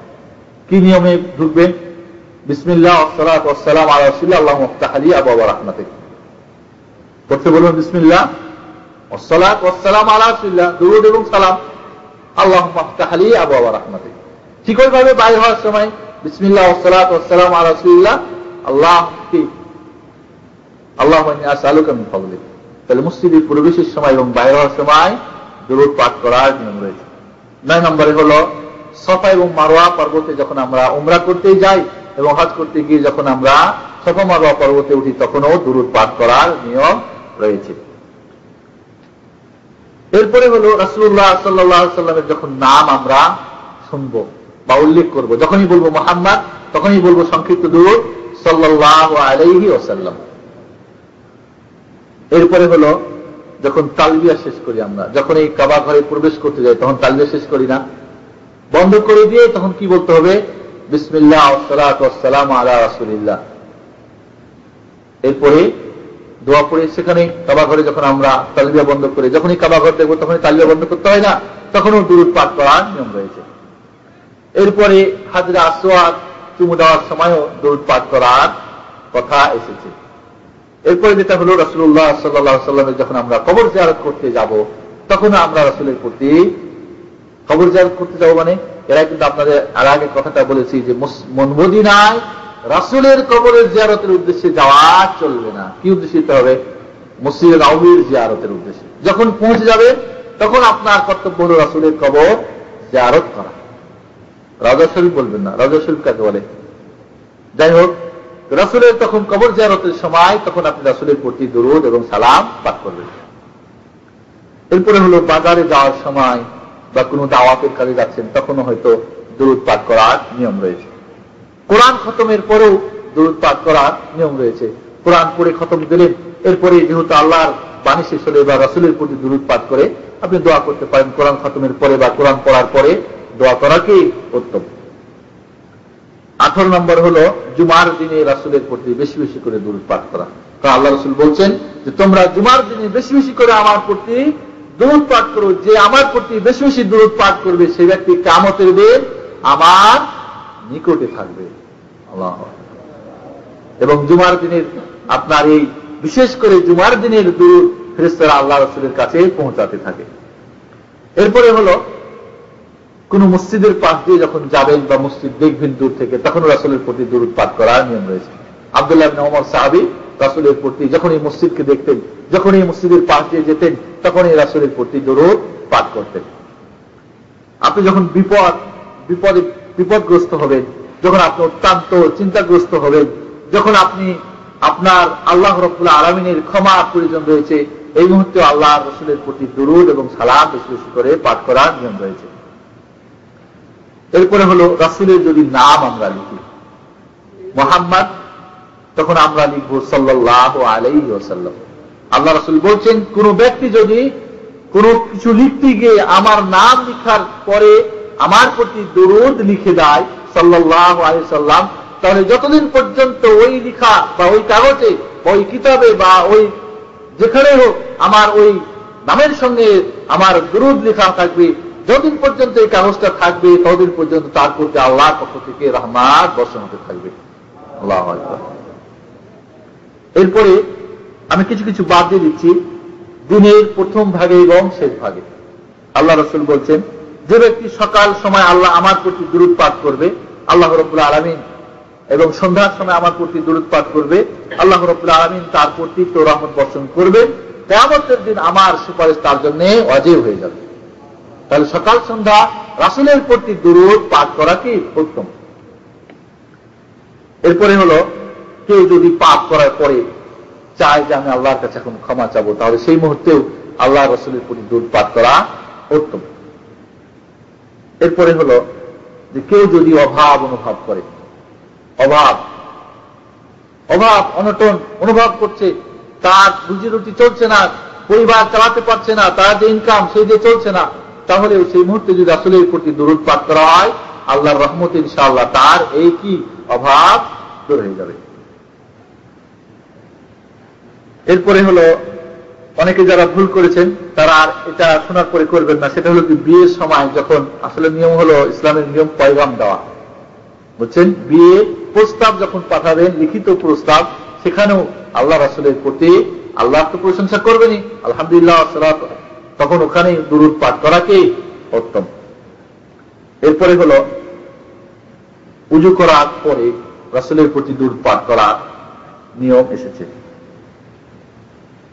কি নিয়মে ঢুকবেন? বিসমিল্লাহ ওয়াসসালাতু ওয়াসসালামু আলা রাসূলিল্লাহ আল্লাহুম্মা ইফতাহ লি আবওয়াব রাহমাতিক। করতে বলুন বিসমিল্লাহ ওয়াসসালাতু ওয়াসসালামু আলা রাসূলিল্লাহ, দুরূদ এবং সালাম, আল্লাহুম্মা ইফতাহ লি আবওয়াব রাহমাতিক। ঠিক ওইভাবে বাইরে হওয়ার সময় বিসমিল্লাহ ওয়াসসালাতু ওয়াসসালামু আলা রাসূলিল্লাহ আল্লাহুম্মা ইন্নী আসআলুকা মিন ফাদলিক। তাহলে মসজিদে প্রবেশের সময় এবং বাইরে হওয়ার সময় দুরূদ পাঠ করার নিয়ম রয়েছে। 9 নম্বরে হলো সফা এবং মারওয়া পর্বতে যখন আমরা উমরা করতে যাই এবং হজ করতে গিয়ে যখন আমরা সফা মারওয়া পর্বতে উঠি তখনও দুরূদ পাঠ করার নিয়ম রয়েছে। এরপরে হলো রাসূলুল্লাহ সাল্লাল্লাহু আলাইহি ওয়াসাল্লামের যখন নাম আমরা শুনবো বা উল্লেখ করব, যখনই বলবো মুহাম্মদ তখনই বলবো সংক্ষিপ্ত দুরূদ সাল্লাল্লাহু আলাইহি ওয়াসাল্লাম। এরপরে হলো যখন তালবিয়া শেষ করি আমরা, যখন এই কাবা ঘরে প্রবেশ করতে যাই তখন তালবিয়া শেষ করি না, বন্ধ করে দিয়ে তখন কি বলতে হবে? বিসমিল্লাহ ওয়াসসালাতু ওয়াসসালামু আলা রাসূলিল্লাহ। এরপরে দোয়া পড়ে সেখানে কাবা ঘরে যখন আমরা তালবিয়া বন্ধ করে যখনই কাবা ঘর দেখবো তখনই তালবিয়া বন্ধ করতে হয় না, তখনও দুরূদ পাঠ করার নিয়ম রয়েছে। এরপরে হাজরে আসওয়াদ চুমু দেওয়ার সময়ও দুরূদ পাঠ করার কথা এসেছে। এরপরে যেটা হলো রাসূলুল্লাহ সাল্লাল্লাহু আলাইহি ওয়াসাল্লামের যখন আমরা কবর জিয়ারত করতে যাব তখন আমরা রাসূলের প্রতি কবর জিয়ারত করতে যাব, মানে এরা কিন্তু আপনাদের আর আগে কথাটা বলেছি যে মদিনায় রাসূলের কবরের জিয়ারতের উদ্দেশ্যে যাওয়া চলবে না। কি উদ্দেশ্যে যেতে হবে? মসজিদে নববীর জিয়ারতের উদ্দেশ্যে। যখন পৌঁছে যাবে তখন আপনার কর্তব্য হলো রাসূলের কবর জিয়ারত করা। রাজা শরীফ বলবেন না, রাজা শরীফ কাকে বলে? যাই হোক, রাসূলের তখন কবর জিয়ারতের সময় তখন আপনি রাসূলের প্রতি দুরূদ এবং সালাম পাঠ করবেন। এরপরে হলো বাজারে যাওয়ার সময় বা কোনো দাওয়াতের কাজে যাচ্ছেন তখনও হয়তো দুরূদ পাঠ করার নিয়ম রয়েছে। কোরআন খতমের পরেও দুরূদ পাঠ করার নিয়ম রয়েছে। কোরআন পড়ে খতম দিলেন, এরপরে যেহেতু আল্লাহর বাণী শেষ হলে বা রাসূলের প্রতি দুরূদ পাঠ করে আপনি দোয়া করতে পারেন। কোরআন খতমের পরে বা কোরআন পড়ার পরে দোয়া করা কি উত্তম। 18 নম্বর হলো জুমার দিনে রাসূলের প্রতি বেশি বেশি করে দুরূদ পাঠ করা। কারণ আল্লাহ রাসূল বলছেন যে তোমরা জুমার দিনে বেশি বেশি করে আমার প্রতি দুরূদ পাঠ করো, যে আমার প্রতি বেশি বেশি দুরূদ পাঠ করবে সেই ব্যক্তি কিয়ামতের দিন আমার নিকটে থাকবে। আল্লাহু আকবার। এবং জুমার দিনের আপনার এই বিশেষ করে জুমার দিনের দুরূদ ফেরেশতারা আল্লাহ রাসূলের কাছে পৌঁছাতে থাকে। এরপরে হলো কোন মসজিদের পাশ দিয়ে যখন যাবেন বা মসজিদ দেখবেন দূর থেকে তখন রাসূলের প্রতি দুরূদ পাঠ করার নিয়ম রয়েছে। আব্দুল্লাহ ইবনে ওমর সাহাবী রাসূলের প্রতি যখন এই মসজিদকে দেখতেন, যখন এই মসজিদের পাশ দিয়ে যেতেন তখন এই রাসূলের প্রতি দুরূদ পাঠ করতেন। আপনি যখন বিপদগ্রস্ত হবেন, যখন আপনি অত্যন্ত চিন্তাগ্রস্ত হবেন, যখন আপনি আপনার আল্লাহ রাব্বুল আলামিনের ক্ষমার প্রয়োজন রয়েছে, এই মুহূর্তে আল্লাহর রাসূলের প্রতি দুরূদ এবং সালাম বেশি বেশি করে পাঠ করার নিয়ম রয়েছে। এরপরে হলো রাসূলের যদি নাম আমরা লিখি মুহাম্মদ, তখন আমরা লিখব সাল্লাল্লাহু আলাইহি ওয়াসাল্লাম। আল্লাহ রাসূল বলছেন কোন ব্যক্তি যদি কোনো কিছু লিখতে গিয়ে আমার নাম লেখার পরে আমার প্রতি দরুদ লিখে দেয় সাল্লাল্লাহু আলাইহি ওয়াসাল্লাম, তাহলে যতদিন পর্যন্ত ওই লেখা বা ওই কাগজে বা ওই কিতাবে বা ওই যেখানে হোক আমার ওই নামের সঙ্গে আমার দরুদ লেখা থাকবে, যতদিন পর্যন্ত এই কাগজটা থাকবে ততদিন পর্যন্ত তার প্রতি আল্লাহর পক্ষ থেকে রহমত বর্ষণ হতে থাকবে। আল্লাহু আকবার। এরপরে আমি কিছু কিছু বাদ দিয়ে দিচ্ছি দিনের প্রথম ভাগে এবং শেষ ভাগে। আল্লাহ রাসূল বলছেন যে ব্যক্তি সকাল সময় আল্লাহ আমার প্রতি দুরূদ পাঠ করবে আল্লাহ রাব্বুল আলামিন, এবং সন্ধ্যার সময় আমার প্রতি দুরূদ পাঠ করবে আল্লাহ রাব্বুল আলামিন তার প্রতি তো রহমত বর্ষণ করবেন, কিয়ামতের দিন আমার সুপারিশ তার জন্য ওয়াজিব হয়ে যাবে। তাহলে সকাল সন্ধ্যা রাসূলের প্রতি দুরূদ পাঠ করা কি উত্তম। এরপরে হলো কেউ যদি পাপ করার পরে চায় যে আমি আল্লাহর কাছে এখন ক্ষমা চাবো, তাহলে সেই মুহূর্তেও আল্লাহ রাসূলের প্রতি দুরূদ পাঠ করা উত্তম। এরপরে হলো যে কেউ যদি অভাব অনুভব করে, অভাব অনটন অনুভব করছে, তার রুজি রুটি চলছে না, পরিবার চালাতে পারছে না, তার যে ইনকাম সেই দিয়ে চলছে না, তাহলে সেই মুহূর্তে যদি রাসূলের প্রতি দুরূদ পাঠ করা হয়, আল্লাহর রহমতে ইনশাআল্লাহ তার এই কি অভাব দূর হয়ে যাবে। এরপরে হলো অনেকে যারা ভুল করেছেন তারা আর এটা শোনার পরে করবেন না, সেটা হলো কি বিয়ের সময় যখন আসলে নিয়ম হলো ইসলামের নিয়ম পয়গাম দেওয়া, বুঝছেন, বিয়ে প্রস্তাব যখন পাঠাবেন, লিখিত প্রস্তাব, সেখানেও আল্লাহ রাসূলের প্রতি আল্লাহ তো প্রশংসা করবেনই, আলহামদুলিল্লাহ সালাত, তখন ওখানে দুরূদ পাঠ করাকে উত্তম। এরপরে হলো উযু করার পরে রাসূলের প্রতি দুরূদ পাঠ করার নিয়ম এসেছে।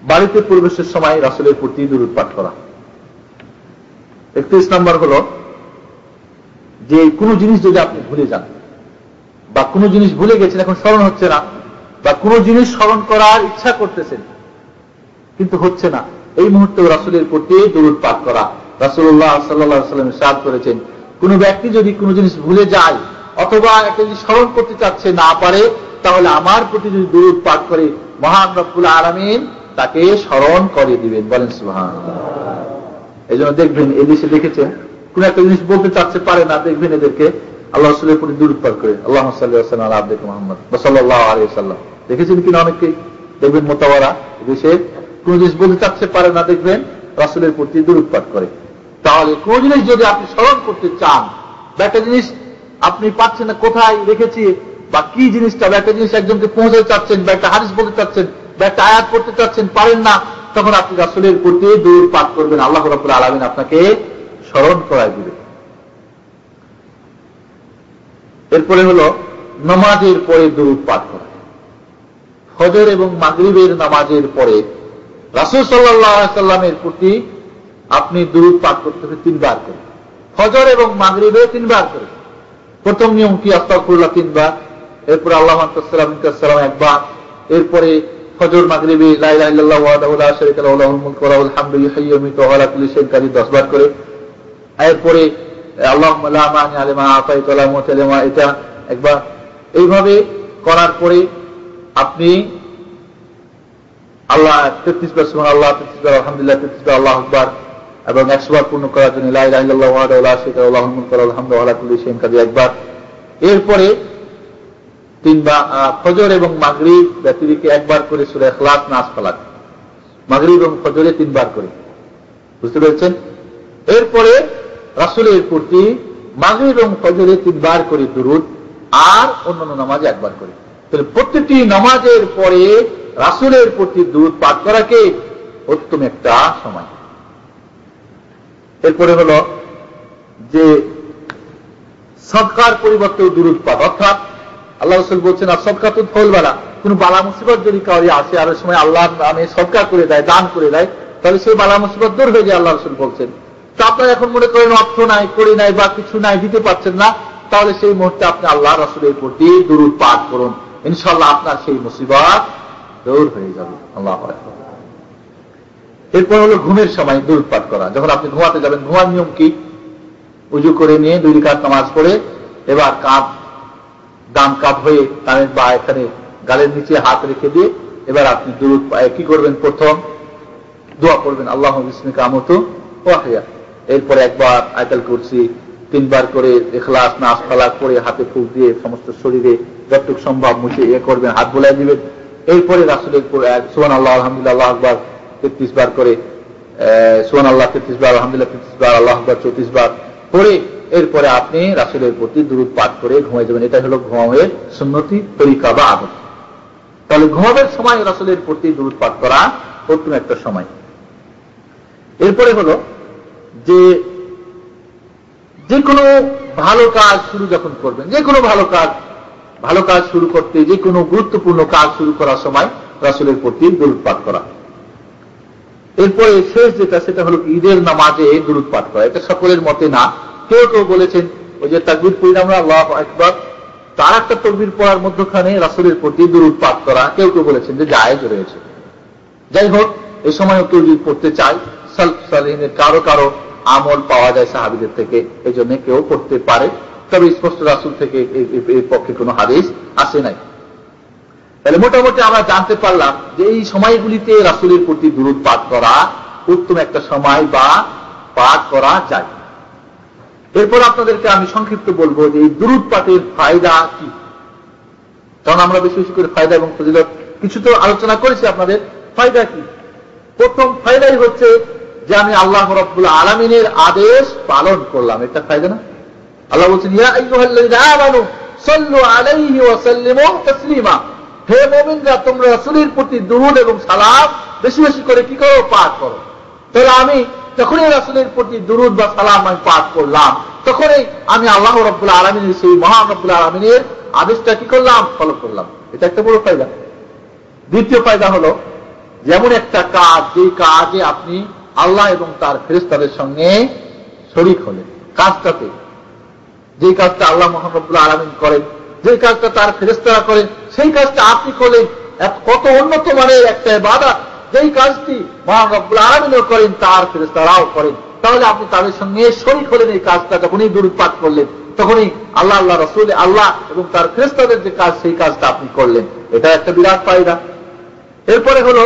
বাড়িতে প্রবেশের সময় রাসূলের প্রতি দুরূদ পাঠ করা। 31 নম্বর হলো যে কোনো জিনিস যদি আপনি ভুলে যান, বা কোনো জিনিস ভুলে গেছেন এখন স্মরণ হচ্ছে না, বা কোনো জিনিস স্মরণ করার ইচ্ছা করতেছেন কিন্তু হচ্ছে না, এই মুহূর্তে রাসূলের প্রতি দুরূদ পাঠ করা। রাসূলুল্লাহ সাল্লাল্লাহু আলাইহি ওয়াসাল্লাম ইরশাদ করেছেন, কোন ব্যক্তি যদি কোনো জিনিস ভুলে যায় অথবা একটা জিনিস স্মরণ করতে চাচ্ছে না পারে, তাহলে আমার প্রতি যদি দুরূদ পাঠ করে মহান রব্বুল আলামিন তাকে স্মরণ করে দিবেন। বলেন সুবহানাল্লাহ। এই জন্য দেখবেন এই দেশে দেখেছেন কোন একটা জিনিস বলতে চাচ্ছে পারে না, দেখবেন এদেরকে আল্লাহ রাসূলের প্রতি দুরূদ পাঠ করে, আল্লাহুম্মা সাল্লি ওয়া সাল্লিম আলা আবদিকা মুহাম্মদ সাল্লাল্লাহু আলাইহি ওয়াসাল্লাম। দেখেছেন কিনা অনেকে দেখবেন মোতাওয়ারা দেশে কোন জিনিস বলতে চাচ্ছে পারে না, দেখবেন রাসূলের প্রতি দুরূদ পাঠ করে। তাহলে কোন জিনিস যদি আপনি স্মরণ করতে চান, বা একটা জিনিস আপনি পাচ্ছেন না কোথায় রেখেছি, বা কি জিনিসটা, বা একটা জিনিস একজনকে পৌঁছাতে চাচ্ছেন, বা একটা হাদিস বলতে চাচ্ছেন, বা একটা আয়াত পড়তে চাচ্ছেন, পারেন না, তখন আপনি রাসূলের প্রতি দুরূদ পাঠ করবেন, আল্লাহ রাব্বুল আলামিন আপনাকে স্মরণ করায় দিবেন। এরপরে হলো নামাজের পরে দুরূদ পাঠ করা। ফজর এবং মাগরিবের নামাজের পরে রাসূল সাল্লাল্লাহু আলাইহি ওয়াসাল্লামের প্রতি আপনি দুরূদ পাঠ করতে হবে 3 বার করে। ফজর এবং মাগরিবে 3 বার করে। প্রথম নিয়ম কি আস্তাগফিরুল্লাহ 3 বার, এরপরে আল্লাহুম্মা সাল্লাম 1 বার, এরপরে ফজর মাগরিবে লা ইলাহা ইল্লাল্লাহু ওয়াহদাহু লা শারীকা লাহু লাহুল মুলকু ওয়া লাহুল হামদু ইউহয়ি ওয়া ইউমীতু ওয়া আলা কুল্লি শাইইন কাদির 10 বার করে। এরপরে আল্লাহুম্মা লা মানিআ লিমা আতাইতা ওয়া লা মুতিআ লিমা, এটা একবার। এইভাবে করার পরে আপনি আল্লাহ 33 বার সুবহানাল্লাহ, 33 বার আলহামদুলিল্লাহ, 33 বার আল্লাহু আকবার, এবং 100 বার পূর্ণ করার জন্য লা ইলাহা ইল্লাল্লাহু ওয়াহদাহু লা শারীকা লাহু লাহুল মুলকু ওয়া লাহুল হামদু ওয়া আলা কুল্লি শাইইন কাদির 1 বার। এরপরে 3 বার ফজর এবং মাগরিব ব্যতিরেকে 1 বার করে সূরা ইখলাস, নাস, ফালাক, মাগরিব এবং ফজরে 3 বার করে। বুঝতে পেরেছেন? এরপরে রাসূলের প্রতি মাগরিব এবং ফজরে 3 বার করে দুরূদ, আর অন্যান্য নামাজে 1 বার করে। তাহলে প্রত্যেকটি নামাজের পরে রাসূলের প্রতি দুরূদ পাঠ করাকে উত্তম একটা সময়। এরপরে হলো যে সদকার পরিবর্তে দুরূদ পাঠ, অর্থাৎ আল্লাহ রাসূল বলছেন সদকাতু তুদফাউল বালা, কোন বালা মুসিবত যদি কাউরি আসে আর ওই সময় আল্লাহর নামে সদকা করে দেয়, দান করে দেয়, তাহলে সেই বালা মুসিবত দূর হয়ে যায়। আল্লাহ রাসূল বলছেন তো আপনারা এখন মনে করেন অর্থ নাই, করি নাই, বা কিছু নাই, দিতে পারছেন না, তাহলে সেই মুহূর্তে আপনি আল্লাহ রাসূলের প্রতি দুরূদ পাঠ করুন, ইনশাআল্লাহ আপনার সেই মুসিবত দূর হয়ে যাবে। আল্লাহু আকবার। এরপর হলো ঘুমের সময় দুরূদ পাঠ করা। যখন আপনি ঘুমাতে যাবেন, ঘুমার নিয়ম কি? উযু করে নিয়ে 2 রাকাত নামাজ পড়ে এবার ডান কাঁধ হয়ে কানের বা এখানে গালের নিচে হাত রেখে দিয়ে এবার আপনি দুরূদ কি করবেন? প্রথম দোয়া করবেন, আল্লাহুম্মা বিসমিকা আমুতু ওয়া আহইয়া। এরপরে 1 বার আয়াতুল কুরসি, 3 বার করে ইখলাস, নাস, ফালাক পড়ে হাতে ফুঁক দিয়ে সমস্ত শরীরে যতটুকু সম্ভব মুছে করবেন, হাত বুলিয়ে দিবেন। এরপরে রাসূলের সুবহানাল্লাহ, আলহামদুলিল্লাহ, আল্লাহু আকবার 33 বার করে, সুবহানাল্লাহ 33 বার, আলহামদুলিল্লাহ 33 বার, আল্লাহু আকবার 34 বার পড়ে এরপরে আপনি রাসূলের প্রতি দুরূদ পাঠ করে ঘুমিয়ে যাবেন। এটা হলো ঘুমানোর সুন্নতি তরিকা বা আদত। তাহলে ঘুমানোর সময় রাসূলের প্রতি দুরূদ পাঠ করা উত্তম একটা সময়। এরপরে হলো যে কোনো ভালো কাজ শুরু যখন করবেন, যে কোনো ভালো কাজ শুরু করতে, যে কোনো গুরুত্বপূর্ণ কাজ শুরু করার সময় রাসূলের প্রতি দুরূদ পাঠ করা। এরপরে শেষ যেটা, সেটা হলো ঈদের নামাজে দুরূদ পাঠ করা। এটা সকলের মতে না, কেউ কেউ বলেছেন ওই যে তাকবীর পড়ি আমরা আল্লাহু আকবার, তার একটা তাকবীর পড়ার মধ্যখানে রাসূলের প্রতি দুরূদ পাঠ করা কেউ কেউ বলেছেন যে জায়েজ রয়েছে। যাই হোক, এই সময় কেউ যদি পড়তে চায় সালিহিনের কারো কারো আমল পাওয়া যায় সাহাবীদের থেকে, এই জন্য কেউ করতে পারে, তবে স্পষ্ট রাসূল থেকে এর পক্ষে কোনো হাদিস আসে নাই। তাহলে মোটামুটি আমরা জানতে পারলাম যে এই সময়গুলিতে রাসূলের প্রতি দুরূদ পাঠ করা উত্তম একটা সময় বা পাঠ করা যায়। এরপর আপনাদেরকে আমি সংক্ষিপ্ত বলবো যে এই দুরূদ পাঠের ফায়দা কি, কারণ আমরা বেশি বেশি করে ফায়দা এবং ফজিলত কিছু তো আলোচনা করেছি। আপনাদের ফায়দা কি? প্রথম ফায়দাই হচ্ছে যে আমি আল্লাহ রাব্বুল আলামিনের আদেশ পালন করলাম, এটা ফায়দা না? আল্লাহ বলছেন ইয়া আইয়ুহাল্লাযীনা আমানু সাল্লু আলাইহি ওয়া সাল্লিমু তাসলিমা, হে মুমিনরা তোমরা রাসূলের প্রতি দুরূদ এবং সালাম বেশি বেশি করে কি করো? পাঠ করো। তাহলে আমি যখনই রাসূলের প্রতি দুরূদ বা সালাম আমি পাঠ করলাম, তখনই আমি আল্লাহ রাব্বুল আলামিনের সেই মহান রাব্বুল আলামিনের আদেশটা কি করলাম? ফলো করলাম। এটা একটা বড় ফায়দা। দ্বিতীয় ফায়দা হলো যেমন একটা কাজ, যে কাজে আপনি আল্লাহ এবং তার ফেরেশতাদের সঙ্গে শরীক হলেন, কাজটাতে যে কাজটা আল্লাহ মহান রব্বুল আলামিন করেন, যে কাজটা তার ফেরেশতারা করেন, সেই কাজটা আপনি করলেন। কত উন্নত মানের একটা ইবাদত, যেই কাজটি মহান রব্বুল আলামিনও করেন তার ফেরেশতারাও করেন, তাহলে আপনি তাদের সঙ্গে শরীক হলেন। এই কাজটা যখনই দুরূদ পাঠ করলেন, তখনই আল্লাহ আল্লাহ রাসূল আল্লাহ এবং তার ফেরেশতাদের যে কাজ, সেই কাজটা আপনি করলেন। এটা একটা বিরাট ফায়দা। এরপরে হলো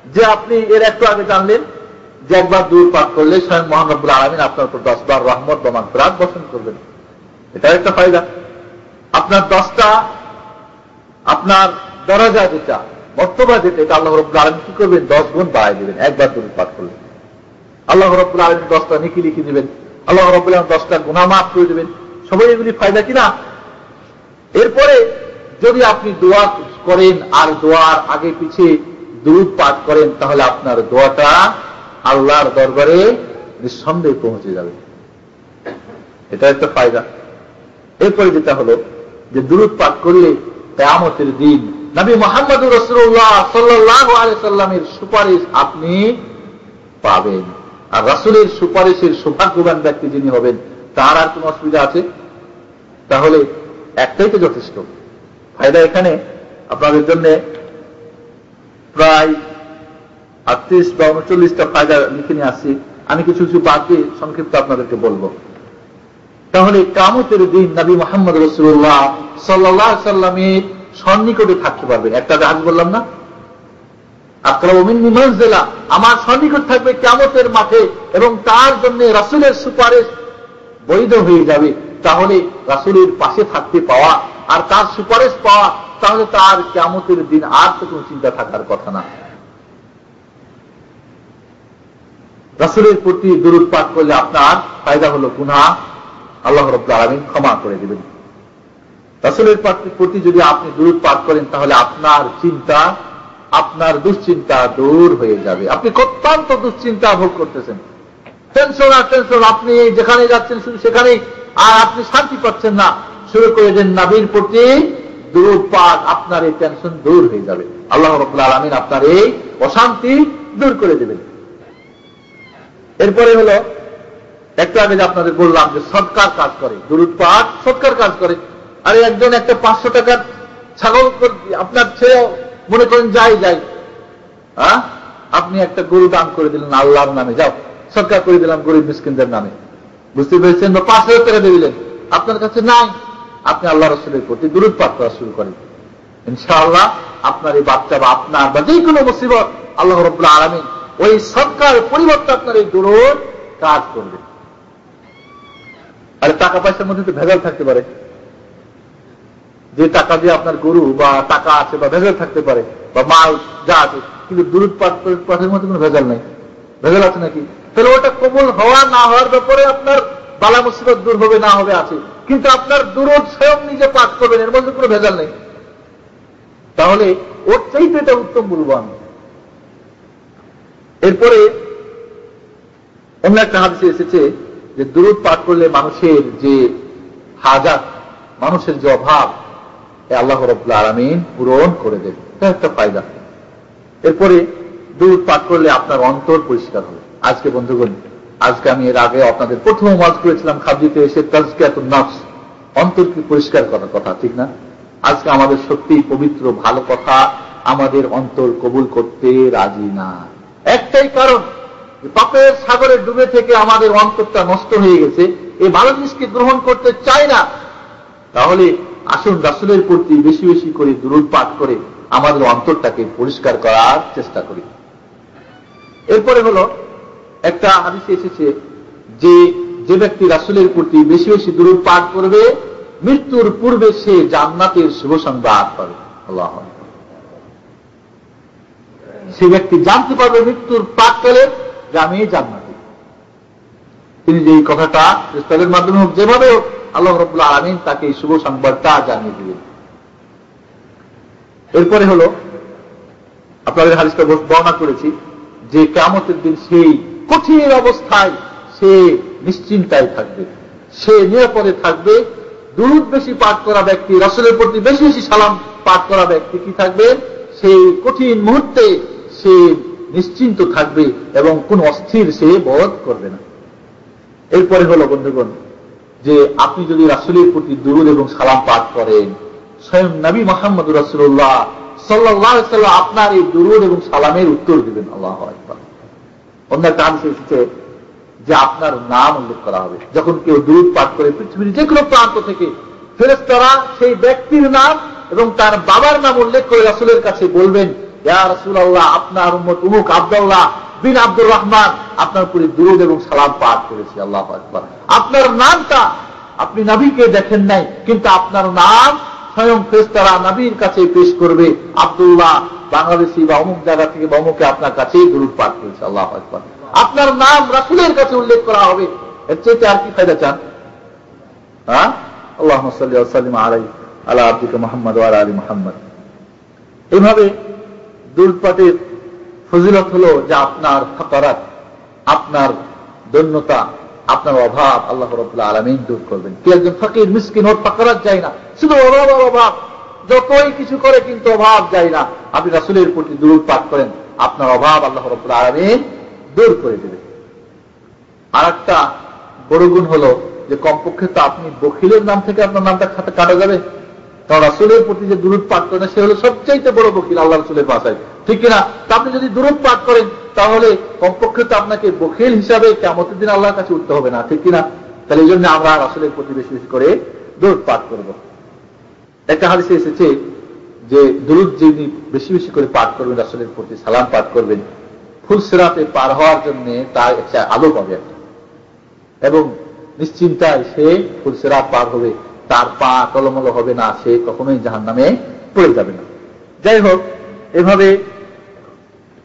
যে আপনি এর একটু আগে জানলেন যে একবার দুরূদ পাঠ করলে স্বয়ং মহান রব্বুল আলামিন আপনার উপর 10 বার রহমত বা মাগফিরাত বর্ষণ করবেন। এটা একটা ফায়দা। আপনার 10টা আপনার দরজা যেটা, মর্তবা যেটা, এটা আল্লাহ রাব্বুল আলামিন কি করবেন? 10 গুণ বাড়ায় দিবেন একবার দুরূদ পাঠ করলে। আল্লাহ রাব্বুল আলামিন 10টা নেকি লিখে দিবেন, আল্লাহ রাব্বুল আলামিন 10টা গুনাহ মাফ করে দিবেন। সবাই এগুলি ফায়দা কিনা? এরপরে যদি আপনি দোয়া করেন আর দোয়ার আগে পিছিয়ে দুরূদ পাঠ করেন, তাহলে আপনার দোয়াটা আল্লাহর দরবারে নিঃসন্দেহে পৌঁছে যাবে। এটা একটা ফায়দা। এরপরে যেটা হলো যে দুরূদ পাঠ করলে কিয়ামতের দিন নবী মুহাম্মদুর রাসূলুল্লাহ সাল্লাল্লাহু আলাইহি সাল্লামের সুপারিশ আপনি পাবেন। আর রাসূলের সুপারিশের সৌভাগ্যবান ব্যক্তি যিনি হবেন, তার আর কোনো অসুবিধা আছে? তাহলে একটাই তো যথেষ্ট ফায়দা। এখানে আপনাদের জন্য প্রায় 38 বা 39টা ফায়দা লিখে নিয়ে আসছি, আমি কিছু কিছু বাদ দিয়ে সংক্ষিপ্ত আপনাদেরকে বলবো। তাহলে কিয়ামতের দিন নবী মুহাম্মদ রাসূলুল্লাহ সাল্লাল্লাহু আলাইহি সাল্লামের সন্নিকটে থাকতে পারবেন। একটা আগে বললাম না, আকরাবু মিন্নি মানজিলা, আমার সন্নিকট থাকবে কিয়ামতের মাঠে, এবং তার জন্য রাসূলের সুপারিশ বৈধ হয়ে যাবে। তাহলে রাসূলের পাশে থাকতে পাওয়া আর তার সুপারিশ পাওয়া, তাহলে তার কিয়ামতের দিন আর তো কোনো চিন্তা থাকার কথা না। রাসূলের প্রতি দুরূদ পাঠ করলে আপনার ফায়দা হলো গুনাহ আল্লাহ রাব্বুল আলামিন ক্ষমা করে দিবেন। রাসূলের প্রতি যদি আপনি দুরূদ পাঠ করেন, তাহলে আপনার চিন্তা, আপনার দুশ্চিন্তা দূর হয়ে যাবে। আপনি অত্যন্ত দুশ্চিন্তা ভোগ করতেছেন, টেনশন আর টেনশন, আপনি যেখানে যাচ্ছেন শুধু সেখানেই, আর আপনি শান্তি পাচ্ছেন না। শুরু করে দেন নবীর প্রতি দুরূদ পাঠ, আপনার এই টেনশন দূর হয়ে যাবে। আল্লাহ রাব্বুল আলামিন আপনার এই অশান্তি দূর করে দেবেন। এরপরে হলো একটু আগে যে আপনাদের বললাম যে সদকার কাজ করে, দুরূদ পাঠ সদকার কাজ করে। আরে একজন একটা 500 টাকার ছাগল আপনার ছেলে মনে করেন যাই, আপনি একটা গরু দান করে দিলেন আল্লাহর নামে, যাও সদকা করে দিলাম গরিব মিসকিনদের নামে, বুঝতে পেরেছেন? বা 5000 টাকা দিয়ে দিলেন, আপনার কাছে নাই, আপনি আল্লাহ রাসূলের প্রতি দুরূদ পাঠ করা শুরু করেন, ইনশাআল্লাহ আপনার এই বাচ্চা বা আপনার বা যে কোনো মুসিবত আল্লাহ রাব্বুল আলামিন ওই সদকার পরিবর্তে আপনার এই দুরূদ কাজ করবে। আর টাকা পয়সার মধ্যে তো ভেজাল থাকতে পারে, যে টাকা দিয়ে আপনার গরু বা টাকা আছে বা ভেজাল থাকতে পারে বা মাল যা আছে, কিন্তু দুরূদ পাঠের মধ্যে কোনো ভেজাল নাই। ভেজাল আছে নাকি? তাহলে ওটা কবুল হওয়া না হওয়ার ব্যাপারে আপনার বালা মুসিবত দূর হবে না হবে আছে, কিন্তু আপনার দুরূদ স্বয়ং নিজে পাঠ করবেন, এর মধ্যে কোনো ভেজাল নেই। তাহলে ওর চাইতে এটা উত্তম বলবো আমি। এরপরে অন্য একটা হাদিসে এসেছে যে দুরূদ পাঠ করলে মানুষের যে হাজাত, মানুষের যে অভাব, আল্লাহ রাব্বুল আলামিন পূরণ করে দেবে। এটা একটা ফায়দা। এরপরে দুরূদ পাঠ করলে আপনার অন্তর পরিষ্কার হবে। আজকে বন্ধুগণ, আজকে আমি এর আগে আপনাদের প্রথম ওয়াজ করেছিলাম খাদ্যতে এসে তাজকিয়াতুন নফস, অন্তরকে পরিষ্কার করার কথা, ঠিক না? আজকে আমাদের সত্যি পবিত্র ভালো কথা আমাদের অন্তর কবুল করতে রাজি না। একটাই কারণ, পাপের সাগরে ডুবে থেকে আমাদের অন্তরটা নষ্ট হয়ে গেছে, এই ভালো জিনিসকে গ্রহণ করতে চাই না, তাহলে আসুন রাসূলের প্রতি বেশি বেশি করে দুরূদ পাঠ করে আমাদের অন্তরটাকে পরিষ্কার করার চেষ্টা করি। এরপরে হলো একটা হাদিসে এসেছে যে যে ব্যক্তি রাসূলের প্রতি বেশি বেশি দুরূদ পাঠ করবে মৃত্যুর পূর্বে সে জান্নাতের শুভ সংবাদ পাবে। আল্লাহু আকবার। সে ব্যক্তি জানতে পারবে মৃত্যুর প্রাক্কালে যে আমি জান্নাতে। তিনি যে এই কথাটা ইসলামের মাধ্যমে হোক, যেভাবে হোক, আল্লাহ রাব্বুল আলামিন তাকে এই শুভ সংবাদটা জানিয়ে দিবেন। এরপরে হলো আপনাদের হাদিসটা বর্ণনা করেছি যে কিয়ামতের দিন সেই কঠিন অবস্থায় সে নিশ্চিন্তায় থাকবে, সে নিরাপদে থাকবে। দুরূদ বেশি পাঠ করা ব্যক্তি, রাসূলের প্রতি বেশি বেশি সালাম পাঠ করা ব্যক্তি কি থাকবে, সেই কঠিন মুহূর্তে সে নিশ্চিন্ত থাকবে এবং কোন অস্থির সে বোধ করবে না। এরপরে হলো বন্ধুগণ যে আপনি যদি রাসূলের প্রতি দুরূদ এবং সালাম পাঠ করেন, স্বয়ং নবী মুহাম্মদ রাসূলুল্লাহ সাল্লাল্লাহু আলাইহি ওয়াসাল্লাম আপনার এই দুরূদ এবং সালামের উত্তর দিবেন। আল্লাহু আকবার। অন্য একটা হাদিসে এসেছে যে আপনার নাম উল্লেখ করা হবে। যখন কেউ দুরূদ পাঠ করে পৃথিবীর যে কোনো প্রান্ত থেকে ফেরেশতারা সেই ব্যক্তির নাম এবং তার বাবার নাম উল্লেখ করে রাসূলের কাছে বলবেন, ইয়া রাসূলুল্লাহ, আপনার উম্মত উমুক আব্দুল্লাহ বিন আব্দুর রহমান আপনার উপরে দুরূদ এবং সালাম পাঠ করেছে। আল্লাহু আকবার। আপনার নামটা আপনি নবীকে দেখেন নাই, কিন্তু আপনার নাম স্বয়ং ফেরেশতারা নবীর কাছে পেশ করবে, আব্দুল্লাহ বাংলাদেশি বা অমুক জায়গা থেকে বা অমুকে আপনার কাছে দুরূদ পাঠ করেছে। আল্লাহু আকবার। আপনার নাম রাসূলের কাছে উল্লেখ করা হবে, এর চেয়ে আর কি ফায়দা চান? হ্যাঁ, আল্লাহুম্মা সাল্লি ওয়া সাল্লিম আলা আবদিকা মুহাম্মদ ওয়া আলা আলি মুহাম্মদ। এইভাবে দুরূদ পাঠের ফজিলত হলো যে আপনার ফাকারাত, আপনার দৈন্যতা, আপনার অভাব আল্লাহ রাব্বুল আলামিন দূর করবেন। কি একজন ফকির মিসকিন ওর ফাকারাত যায় না, শুধু অভাব আর অভাব, যতই কিছু করে কিন্তু অভাব যায় না। আপনি রাসূলের প্রতি দুরূদ পাঠ করেন, আপনার অভাব আল্লাহ রাব্বুল আলামিন দূর করে দেবে। আর একটা বড় গুণ হলো যে কমপক্ষে তো আপনি বখিলের নাম থেকে আপনার নামটা কাটা যাবে। কারণ রাসূলের প্রতি যে দুরূদ পাঠ করেন সে হলো সবচাইতে বড় বখিল আল্লাহ রাসূলের ভাষায়, ঠিক কিনা? তা আপনি যদি দুরূদ পাঠ করেন তাহলে কমপক্ষে তো আপনাকে বখিল হিসাবে কিয়ামতের দিন আল্লাহর কাছে উঠতে হবে না, ঠিক কিনা? তাহলে এই জন্য আমরা রাসূলের প্রতি বেশি বেশি করে দুরূদ পাঠ করব। একটা হাদিসে এসেছে যে দুরূদ যিনি বেশি বেশি করে পাঠ করবেন, রাসূলের প্রতি সালাম পাঠ করবেন, ফুলসিরাতে পার হওয়ার জন্য তার একটা আলো পাবে এবং নিশ্চিন্তায় সে ফুলসিরাত পার হবে, তার পা টলমল হবে না, সে কখনোই জাহান্নামে পড়ে যাবে না। যাই হোক, এভাবে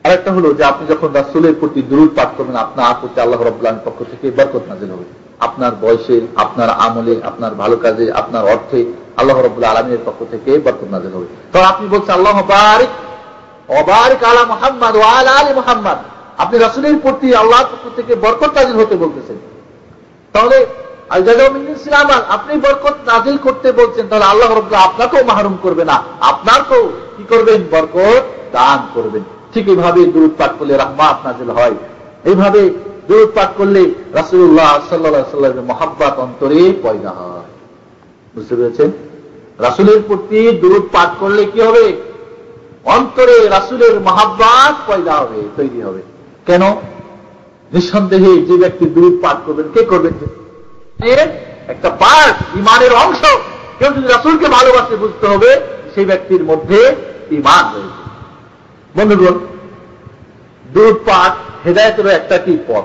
আরেকটা হলো যে আপনি যখন রাসূলের প্রতি দুরূদ পাঠ করবেন, আপনার প্রতি আল্লাহ রাব্বুল আলামিনের পক্ষ থেকে বরকত নাযিল হবে। আপনার বয়সে, আপনার আমলে, আপনার ভালো কাজে, আপনার অর্থে আল্লাহ রাব্বুল আলামিনের পক্ষ থেকে বরকত নাযিল হবে। তো আপনি বলছেন আল্লাহুম্মা বারিক ওয়া বারিক আলা মুহাম্মদ ওয়া আলা আলি মুহাম্মদ, আপনি রাসূলের প্রতি আল্লাহর পক্ষ থেকে বরকত নাযিল হতে বলতেছেন। তাহলে আপনি বরকত নাযিল করতে বলছেন, তাহলে আল্লাহ রাব্বুল আপনাকেও মাহরুম করবে না, আপনাকেও কি করবেন? বরকত দান করবেন। ঠিক এইভাবে দুরূদ পাঠ করলে রাহমাত নাযিল হয়। এইভাবে দুরূদ পাঠ করলে রাসূলুল্লাহ সাল্লাল্লাহু আলাইহি ওয়াসাল্লামের মহব্বত অন্তরে পয়দা হয়। বুঝতে পেরেছেন? রাসূলের প্রতি দুরূদ পাঠ করলে কি হবে? অন্তরে রাসূলের মহব্বত পয়দা হবে, তৈরি হবে। কেন? নিঃসন্দেহে যে ব্যক্তি দুরূদ পাঠ করবেন, কে করবেন? একটা পার্ট, ঈমানের অংশ। কেউ যদি রাসূলকে ভালোবাসে, বুঝতে হবে সেই ব্যক্তির মধ্যে ঈমান রয়েছে। বন্ধুগণ, দুরূদ পাঠ হেদায়েতের একটা কি পথ।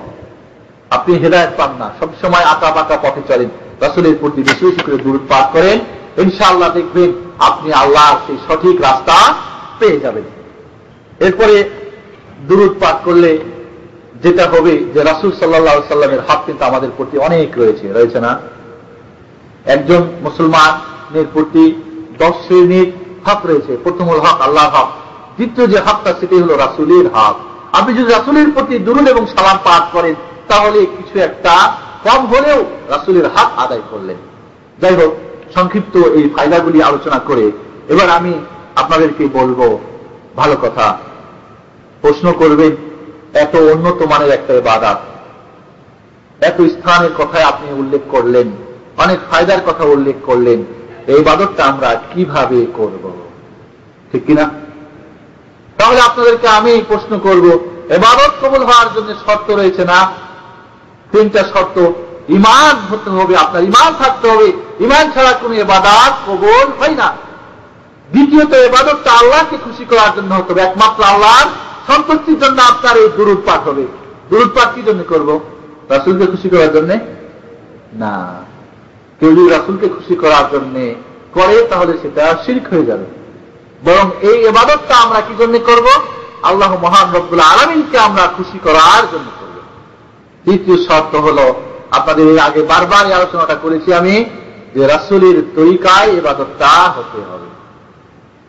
আপনি হেদায়েত পান না, সবসময় আঁকা বাঁকা পথে চলেন, রাসূলের প্রতি বেশি বেশি করে দুরূদ পাঠ করেন, ইনশাআল্লাহ দেখবেন আপনি আল্লাহর সেই সঠিক রাস্তা পেয়ে যাবেন। এরপরে দুরূদ পাঠ করলে যেটা হবে যে রাসূল সাল্লাল্লাহু আলাইহি ওয়াসাল্লামের হক কিন্তু আমাদের প্রতি অনেক রয়েছে না? একজন মুসলমানের প্রতি 10 শ্রেণীর হক রয়েছে। প্রথম হল হক আল্লাহর হক, দ্বিতীয় যে হকটা সেটি হলো রাসূলের হক। আপনি যদি রাসূলের প্রতি দুরূদ এবং সালাম পাঠ করেন তাহলে কিছু একটা কম হলেও রাসূলের হক আদায় করলেন। যাই হোক, সংক্ষিপ্ত এই ফায়দাগুলি আলোচনা করে এবার আমি আপনাদেরকে বলবো ভালো কথা। প্রশ্ন করবেন, এত উন্নত মানের একটা ইবাদত, এত স্থানের কথায় আপনি উল্লেখ করলেন, অনেক ফায়দার কথা উল্লেখ করলেন, এই ইবাদতটা আমরা কিভাবে করব? ঠিক কিনা? তাহলে আপনাদেরকে আমি প্রশ্ন করব, ইবাদত কবুল হওয়ার জন্য শর্ত রয়েছে না? 3টা শর্ত। ঈমান হতে হবে, আপনার ঈমান থাকতে হবে। ঈমান ছাড়া কোনো ইবাদত কবুল হয় না। দ্বিতীয়ত, ইবাদতটা আল্লাহকে খুশি করার জন্য হতে হবে, একমাত্র আল্লাহর সন্তুষ্টির জন্য আপনার এই দুরূদ পাঠ হবে। দুরূদ পাঠ কি জন্য করব? রাসূলকে খুশি করার জন্য না। কেউ যদি রাসূলকে খুশি করার জন্য করে তাহলে সেটা শিরক হয়ে যাবে। বরং এই ইবাদতটা আমরা কি জন্য করব? আল্লাহ মহান রব্বুল আলামিনকে আমরা খুশি করার জন্য করব। তৃতীয় শর্ত হলো, আপনাদের এর আগে বারবার এই আলোচনাটা করেছি আমি, যে রাসূলের তরিকায় ইবাদতটা হতে হবে।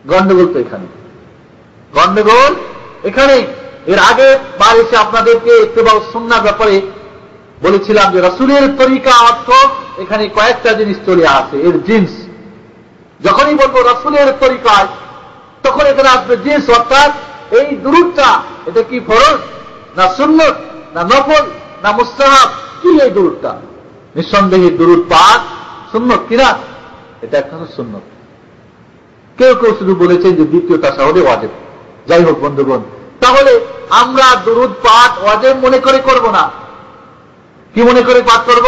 গন্ডগোল তো এখানে, গন্ডগোল এখানে। এর আগে বার এসে আপনাদেরকে ইত্তেবা সুন্নাহর ব্যাপারে বলেছিলাম যে রাসূলের তরিকা অর্থ এখানে কয়েকটা জিনিস চলে আসে, এর জিন্স। যখনই বলবো রাসূলের তরিকায়, তখন এখানে আসবে জিন্স, অর্থাৎ এই দুরূদটা এটা কি ফরজ না সুন্নত না নফল না মুস্তাহাব, কি এই দুরূদটা? নিঃসন্দেহে দুরূদ পাঠ সুন্নত কিনা? এটা একটা সুন্নত। কেউ কেউ শুধু বলেছেন যে দ্বিতীয় তাশাহুদে ওয়াজিব। যাই হোক বন্ধুগণ, তাহলে আমরা দুরূদ পাঠ ওয়াজিব মনে করে করব না, কি মনে করে পাঠ করব?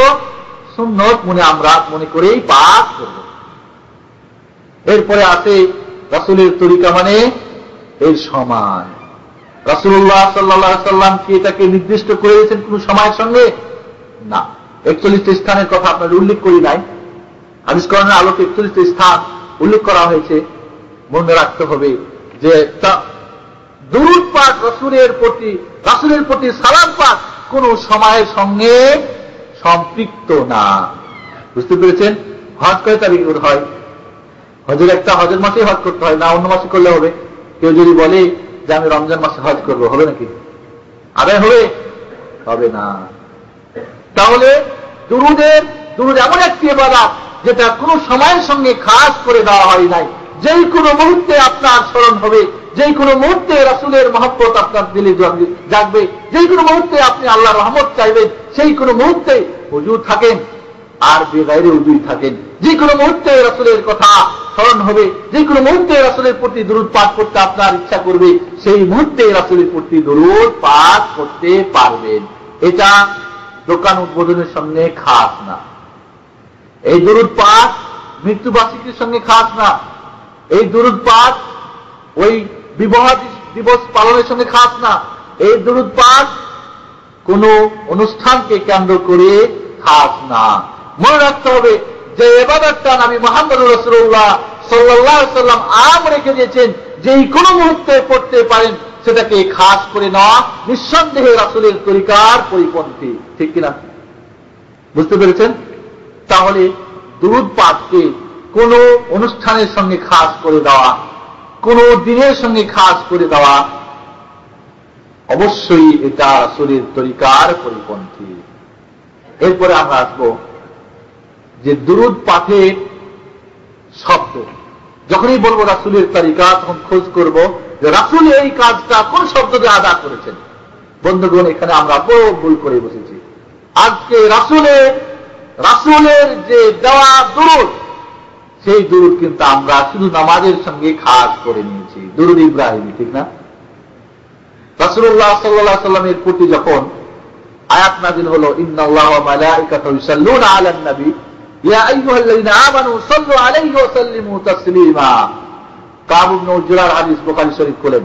সুন্নত আমরা মনে করেই পাঠ করব। এরপরে আসে রাসূলের তরিকা মানে এর সমান। রাসূলুল্লাহ সাল্লাল্লাহু আলাইহি সাল্লাম কি এটাকে নির্দিষ্ট করে দিয়েছেন কোন সময়ের সঙ্গে? না। 41টি স্থানের কথা আপনাদের উল্লেখ করি নাই। হাদিস কোরআনের আলোকে 41টি স্থান উল্লেখ করা হয়েছে। মনে রাখতে হবে যে দুরূদ পাঠ রাসূলের প্রতি সালাম পাঠ কোন সময়ের সঙ্গে সম্পৃক্ত না। বুঝতে পেরেছেন? হজ কয় তারিখে হয়? হজের মাসে হজ করতে হয় না অন্য মাসে করলে হবে? কেউ যদি বলে যে আমি রমজান মাসে হজ করব, হবে নাকি? আদায় হবে না। তাহলে দুরূদ এমন একটি ইবাদত যেটা কোন সময়ের সঙ্গে খাস করে দেওয়া হয় নাই। যেই কোনো মুহূর্তে আপনার স্মরণ হবে, যেই কোনো মুহূর্তে রাসূলের মহব্বত আপনার দিলে জাগবে, যেই কোনো মুহূর্তে আপনি আল্লাহর রহমত চাইবেন, সেই কোনো মুহূর্তে ওযু থাকেন আর বেগাইরে ওযুই থাকেন, যে কোনো মুহূর্তে রাসূলের কথা স্মরণ হবে, যে কোনো মুহূর্তে রাসূলের প্রতি দুরূদ পাঠ করতে আপনার ইচ্ছা করবে, সেই মুহূর্তে রাসূলের প্রতি দুরূদ পাঠ করতে পারবেন। এটা দোকান উদ্বোধনের সঙ্গে খাস না। এই দুরূদ পাঠ মৃত্যুবার্ষিকীর সঙ্গে খাস না। এই দুরূদ পাঠ ওই বিবাহ দিবস পালনের সঙ্গে খাস না। এই দুরূদ পাঠ কোন অনুষ্ঠানকে কেন্দ্র করে খাস না। মনে রাখতে হবে যে ইবাদতটা নবী মুহাম্মদ রাসূলুল্লাহ সাল্লাল্লাহু আলাইহি সাল্লাম আম রেখে দিয়েছেন, যেই কোনো মুহূর্তে পড়তে পারেন, সেটাকে খাস করে নেওয়া নিঃসন্দেহে রাসূলের তরিকার পরিপন্থী। ঠিক কিনা? বুঝতে পেরেছেন? তাহলে দুরূদ পাঠকে কোন অনুষ্ঠানের সঙ্গে খাস করে দেওয়া, কোন দিনের সঙ্গে খাস করে দেওয়া, অবশ্যই এটা রাসূলের তরিকার পরিপন্থী। এরপরে আমরা আসবো যে দুরূদ পাঠের শব্দ। যখনই বলবো রাসূলের তরিকা, তখন খোঁজ করব যে রাসূল এই কাজটা কোন শব্দ দিয়ে আদা করেছেন। বন্ধুগণ, এখানে আমরা বড় ভুল করে বসেছি। আজকে রাসূলের যে দেওয়া দুরূদ, সেই দুরূদ কিন্তু আমরা শুধু নামাজের সঙ্গে খাস করে নিয়েছি। দুরূদ ইব্রাহিমী, ঠিক না? রাসূলুল্লাহ সাল্লাল্লাহু আলাইহি সাল্লামের প্রতি যখন আয়াত নাযিল হলো, ইন্নাল্লাহা ওয়া মালাইকাতাহু ইউসাল্লুনা আলান নবী ইয়া আইয়ুহাল্লাযীনা আমানু সাল্লু আলাইহি ওয়া সাল্লিমু তাসলিমা। কাব ইবনে উজরার হাদিস বুখারী শরীফ খুলেন।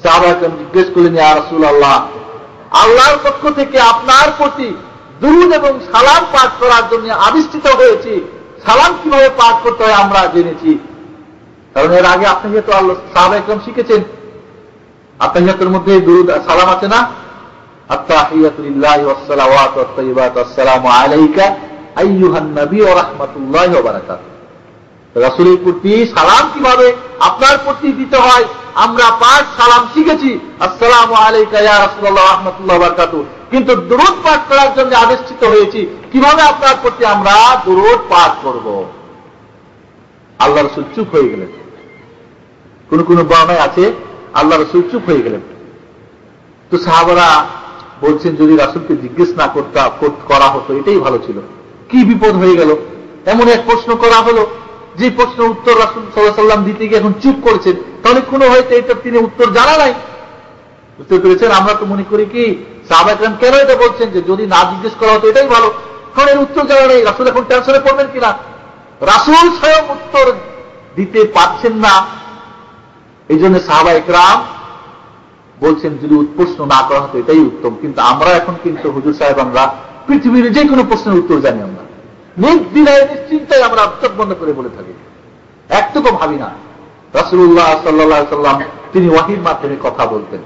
সাহাবাগণ জিজ্ঞেস করলেন, ইয়া রাসূলুল্লাহ, আল্লাহর পক্ষ থেকে আপনার প্রতি দুরূদ এবং সালাম পাঠ করার জন্য আবিষ্কৃত হয়েছি, সালাম কিভাবে পাঠ করতে হয় আমরা জেনেছি। কারণ এর আগে আপনি যেহেতু আল্লাহ সাহাবাগণ শিখেছেন, আত্তাহিয়াতের মধ্যে দুরূদ সালাম আছে না? আত্তাহিয়াতু লিল্লাহি ওয়াস সালাওয়াতু ওয়াত তাইয়্যিবাতু আসসালামু আলাইকা আইয়ুহান নবী ওয়া রাহমাতুল্লাহি ওয়া বারাকাতুহু। রাসূলের প্রতি সালাম কিভাবে আপনার প্রতি দিতে হয় আমরা পাঠ সালাম শিখেছি, আসসালামু আলাইকা ইয়া রাসূলুল্লাহ ওয়া রাহমাতুল্লাহি ওয়া বারাকাতুহু। কিন্তু দুরূদ পাঠ করার জন্য আবিষ্কৃত হয়েছি কিভাবে আপনার প্রতি আমরা দুরূদ পাঠ করব। আল্লাহ রাসূল চুপ হয়ে গেলেন। কোন বর্ণনায় আছে আল্লাহ রাসূল চুপ হয়ে গেলেন। তো সাহাবারা বলছেন, যদি রাসূলকে জিজ্ঞেস না করা হতো এটাই ভালো ছিল। কি বিপদ হয়ে গেল? এমন এক প্রশ্ন করা হলো যে প্রশ্ন উত্তর রাসূল সাল্লাল্লাহু আলাইহি সাল্লাম দিতে গিয়ে এখন চুপ করেছেন, তাহলে কোনো হয়তো এটা তিনি উত্তর জানা নাই। বুঝতে পেরেছেন? আমরা তো মনে করি কি সাহাবা একরাম কেন এটা বলছেন যে যদি না জিজ্ঞেস করা হতো এটাই ভালো, কারণ এর উত্তর জানা নেই, রাসূল এখন টেনশনে পড়বেন কিনা। রাসূল স্বয়ং উত্তর দিতে পারছেন না, এই জন্য সাহাবা একরাম বলছেন যদি প্রশ্ন না করা হতো এটাই উত্তম। কিন্তু আমরা এখন কিন্তু হুজুর সাহেব আমরা পৃথিবীর যে কোনো প্রশ্নের উত্তর জানি, আমরা নির্দ্বিধায় নিশ্চিন্তায় আমরা চোখ বন্ধ করে বলে থাকি, একটুকু ভাবি না। রাসূলুল্লাহ সাল্লাল্লাহু আলাইহি ওয়াসাল্লাম তিনি ওয়াহির মাধ্যমে কথা বলতেন,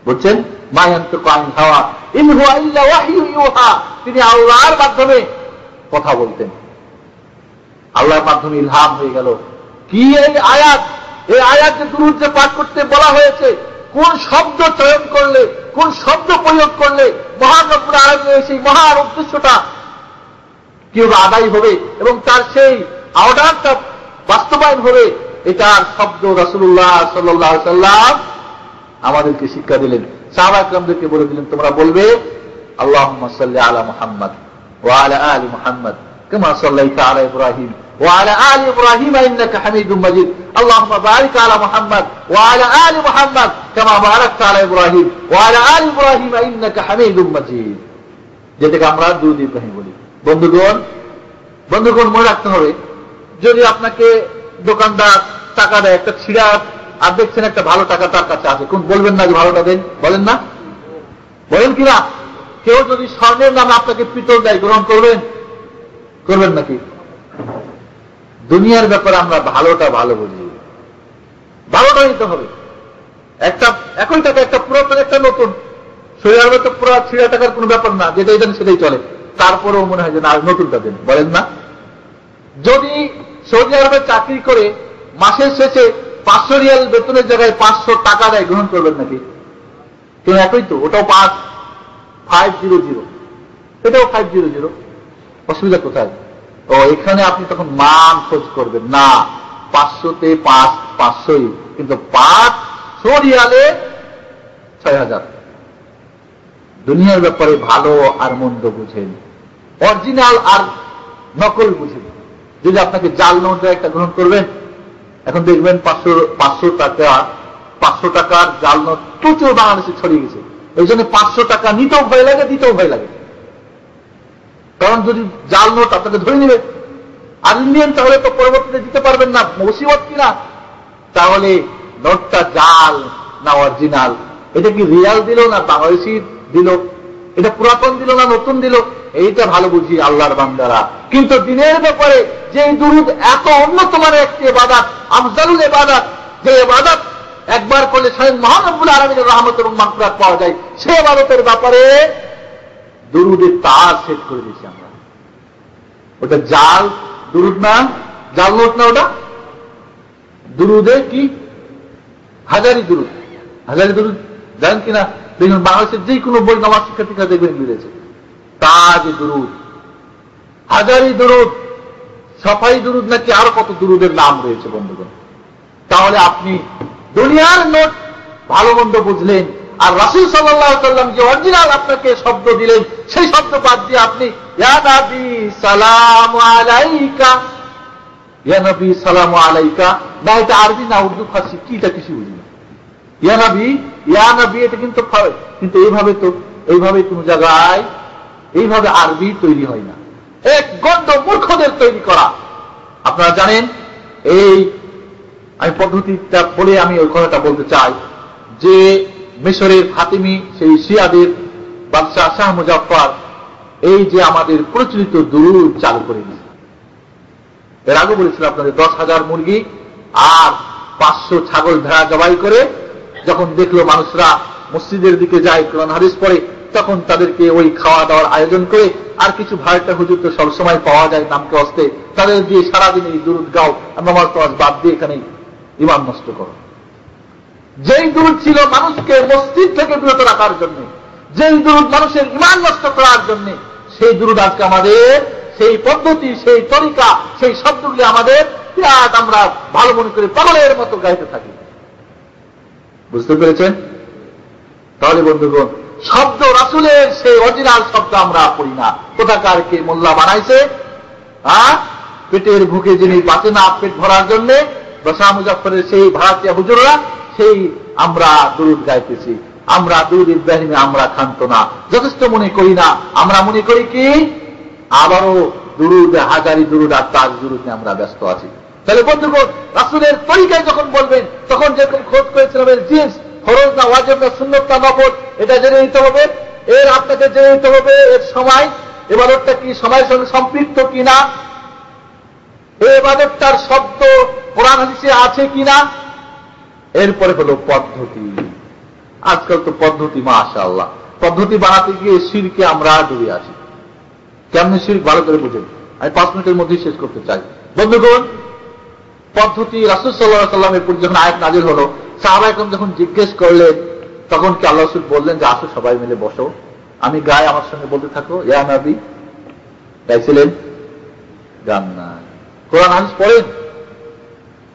বলছেন মা ইয়ানতিকু আনিল হাওয়া ইন হুয়া ইল্লা ওয়াহয়ু ইউহা, তিনি আল্লাহর মাধ্যমে কথা বলতেন, আল্লাহর মাধ্যমে ইলহাম হয়ে গেল। কি এই আয়াত, এই আয়াত যে দুরূদ যে পাঠ করতে বলা হয়েছে, কোন শব্দ চয়ন করলে, কোন শব্দ প্রয়োগ করলে মহান রব্বুল আলামিনের সেই মহান উদ্দেশ্যটা কিভাবে আদায় হবে এবং তার সেই অর্ডারটা বাস্তবায়ন হবে, এটার শব্দ রাসূলুল্লাহ সাল্লাল্লাহু আলাইহি ওয়াসাল্লাম আমাদেরকে শিক্ষা দিলেন। সাহাবা একরামদেরকে বলে দিলেন তোমরা বলবে আল্লাহুম্মা সাল্লি আলা মুহাম্মদ ওয়া আলা আলি মুহাম্মদ কামা সাল্লাইতা আলা ইব্রাহিম ওয়া আলা আলি ইব্রাহিম ইন্নাকা হামিদুম মাজিদ আল্লাহুম্মা বারিক আলা মুহাম্মদ ওয়া আলা আলি মুহাম্মদ কামা বারাকতা আলা ইব্রাহিম ওয়া আলা আলি ইব্রাহিম ইন্নাকা হামিদুম মাজিদ, যেটাকে আমরা দুরূদ ইব্রাহিম বলি। বন্ধুগণ মনে রাখতে হবে, যদি আপনাকে দোকানদার টাকা দেয় একটা ছিঁড়া, আর দেখছেন একটা ভালো টাকা তার কাছে আছে, কোন বলবেন না যে ভালোটা দেন, বলেন না, বলেন কিনা? কেউ যদি স্বর্ণের নামে আপনাকে পিতল দেয় গ্রহণ করবেন, করবেন নাকি? দুনিয়ার ব্যাপারে আমরা ভালোটা ভালো বুঝি, ভালোটা নিতে হবে। একটা একই টাকা, একটা পুরাতন একটা নতুন, শরীরের তো পুরো ছিঁড়া টাকার কোনো ব্যাপার না, যেটাই দেন সেটাই চলে, তারপরেও মনে হয় যে না নতুনটা দেন, বলেন না? যদি সৌদি আরবে চাকরি করে মাসের শেষে 500 রিয়াল বেতনের জায়গায় 500 টাকা দেয়, গ্রহণ করবেন নাকি? কেন একই তো, ওটাও 500, এটাও 500, অসুবিধা কোথায়? ও এখানে আপনি তখন মান খোঁজ করবেন না, 500-তে 500, কিন্তু 500 রিয়ালে 6000। দুনিয়ার ব্যাপারে ভালো আর মন্দ বুঝেন, অরিজিনাল আর নকল বুঝেন। যদি আপনাকে জাল নোট একটা গ্রহণ করবেন, এখন দেখবেন 500 টাকার জাল নোট প্রচুর বাংলাদেশে ছড়িয়ে গেছে। এই জন্য 500 টাকা নিতেও ভয় লাগে, দিতেও ভয় লাগে, কারণ যদি জাল নোট আপনাকে ধরে নেবে আর ইন্ডিয়ান, তাহলে তো পরবর্তীতে দিতে পারবেন না, মুসিবত কিনা। তাহলে নোটটা জাল না অরিজিনাল, এটা কি রিয়াল দিল না বাংলাদেশি দিল, এটা পুরাতন দিল না নতুন দিল, এইটা ভালো বুঝি আল্লাহর বান্দারা। কিন্তু দিনের ব্যাপারে যে দুরূদ এত উন্নত মানের একটি ইবাদত, আফজালুল ইবাদত, যে ইবাদত একবার করলে স্বয়ং মহান রব্বুল আলামিনের রহমত এবং মাগফিরাত পাওয়া যায়, সেই ইবাদতের ব্যাপারে দুরূদের তার সেট করে দিয়েছি আমরা। ওটা জাল দুরূদ না, জাল নোট না, ওটা দুরূদে কি হাজারি দুরূদ, হাজারি দুরূদ জানেন কিনা? দেখুন বাংলাদেশের যে কোনো বই নামাজ শিক্ষার্থীরা দেখবেন মিলেছে তাজ দুরূদ, হাজারি দুরূদ, সাফাই দুরূদ, নাকি আরো কত দুরূদের নাম রয়েছে বন্ধুগণ। তাহলে আপনি দুনিয়ার নোট ভালো মন্দ বুঝলেন, আর রাসূল সাল্লাল্লাহু আলাইহি ওয়াসাল্লাম যে অরিজিনাল আপনাকে শব্দ দিলেন, সেই শব্দ বাদ দিয়ে আপনি ইয়া নবী সালামু আলাইকা, ইয়া নবী সালামু আলাইকা, না এটা আরবি না উর্দু ফার্সি কি, এটা কিছু বুঝি না। ইয়া নবী এটা কিন্তু এইভাবে কোন জায়গায় এইভাবে আরবি তৈরি হয় না, এক গণ্ড মূর্খদের তৈরি করা। আপনারা জানেন, এই আমি পদ্ধতিটা বলে আমি ওই কথাটা বলতে চাই যে মিশরের ফাতিমি সেই শিয়াদের বাদশাহ শাহ মুজাফফর এই যে আমাদের প্রচলিত দুরূদ চালু করে দিয়েছে। এর আগে বলেছিলাম আপনাদের 10,000 মুরগি আর 500 ছাগল ভেড়া জবাই করে যখন দেখলো মানুষরা মসজিদের দিকে যায়, কোরআন হাদিস পড়ে, তখন তাদেরকে ওই খাওয়া দাওয়ার আয়োজন করে, আর কিছু ভাইটা হুজুর তো সবসময় পাওয়া যায় নামকে অস্তে, তাদের দিয়ে সারাদিন এই দুরূদ গাও, নামাজ টামাজ বাদ দিয়ে এখানে ঈমান নষ্ট করো। যেই দুরূদ ছিল মানুষকে মসজিদ থেকে বিরত রাখার জন্য, যেই দুরূদ মানুষের ঈমান নষ্ট করার জন্য, সেই দুরূদ আজকে আমাদের, সেই পদ্ধতি, সেই তরিকা, সেই শব্দগুলি আমাদের বিরাট আমরা ভালো মনে করে পাগলের মতো গাইতে থাকি। বুঝতে পেরেছেন? তাহলে বন্ধুগণ, শব্দ রাসূলের সেই অরিজিনাল শব্দ আমরা পড়ি না, কোথাকার কে মোল্লা বানাইছে, পেটের ভুকে যিনি বাঁচে না পেট ভরার জন্য, শাহ মুজাফফরের সেই ভাড়াটিয়া হুজুররা, সেই আমরা দুরূদ গাইতেছি। আমরা দুরূদ ইব্রাহিমে আমরা ক্ষান্ত না, যথেষ্ট মনে করি না। আমরা মনে করি কি আবারও দুরূদ, হাজারি দুরূদ আর তাজ দুরূদ নিয়ে আমরা ব্যস্ত আছি। তাহলে বন্ধুগণ, রাসূলের তরিকায় যখন বলবেন তখন যেরকম খোঁজ করেছিলাম এর জিন্স ফরজ না ওয়াজিব না সুন্নাত না নফল, এটা জেনে নিতে হবে। এর আপনাকে জেনে নিতে হবে এর সময়, ইবাদতটা কি সময়ের সঙ্গে সম্পৃক্ত কিনা, এই ইবাদতটার শব্দ কোরআন হাদিসে আছে কিনা। এরপরে হলো পদ্ধতি। আজকাল তো পদ্ধতি মাশাআল্লাহ, পদ্ধতি বানাতে গিয়ে শিরকে আমরা ডুবে আছি। কেমনে শিরক ভালো করে বুঝেন, আমি 5 মিনিটের মধ্যেই শেষ করতে চাই। বন্ধুগণ, পদ্ধতি রাসূল সাল্লাল্লাহু আলাইহি ওয়াসাল্লামের উপর যখন আয়াত নাযিল হলো, সাহাবায়ে কেরাম যখন জিজ্ঞেস করলেন, তখন কি আল্লাহ রাসূল বললেন যে আসো সবাই মিলে বসো, আমি গাই, আমার সঙ্গে বলতে থাকো ইয়া নবী? গাইছিলেন? গান না, কোরআন হাদিস পড়েন।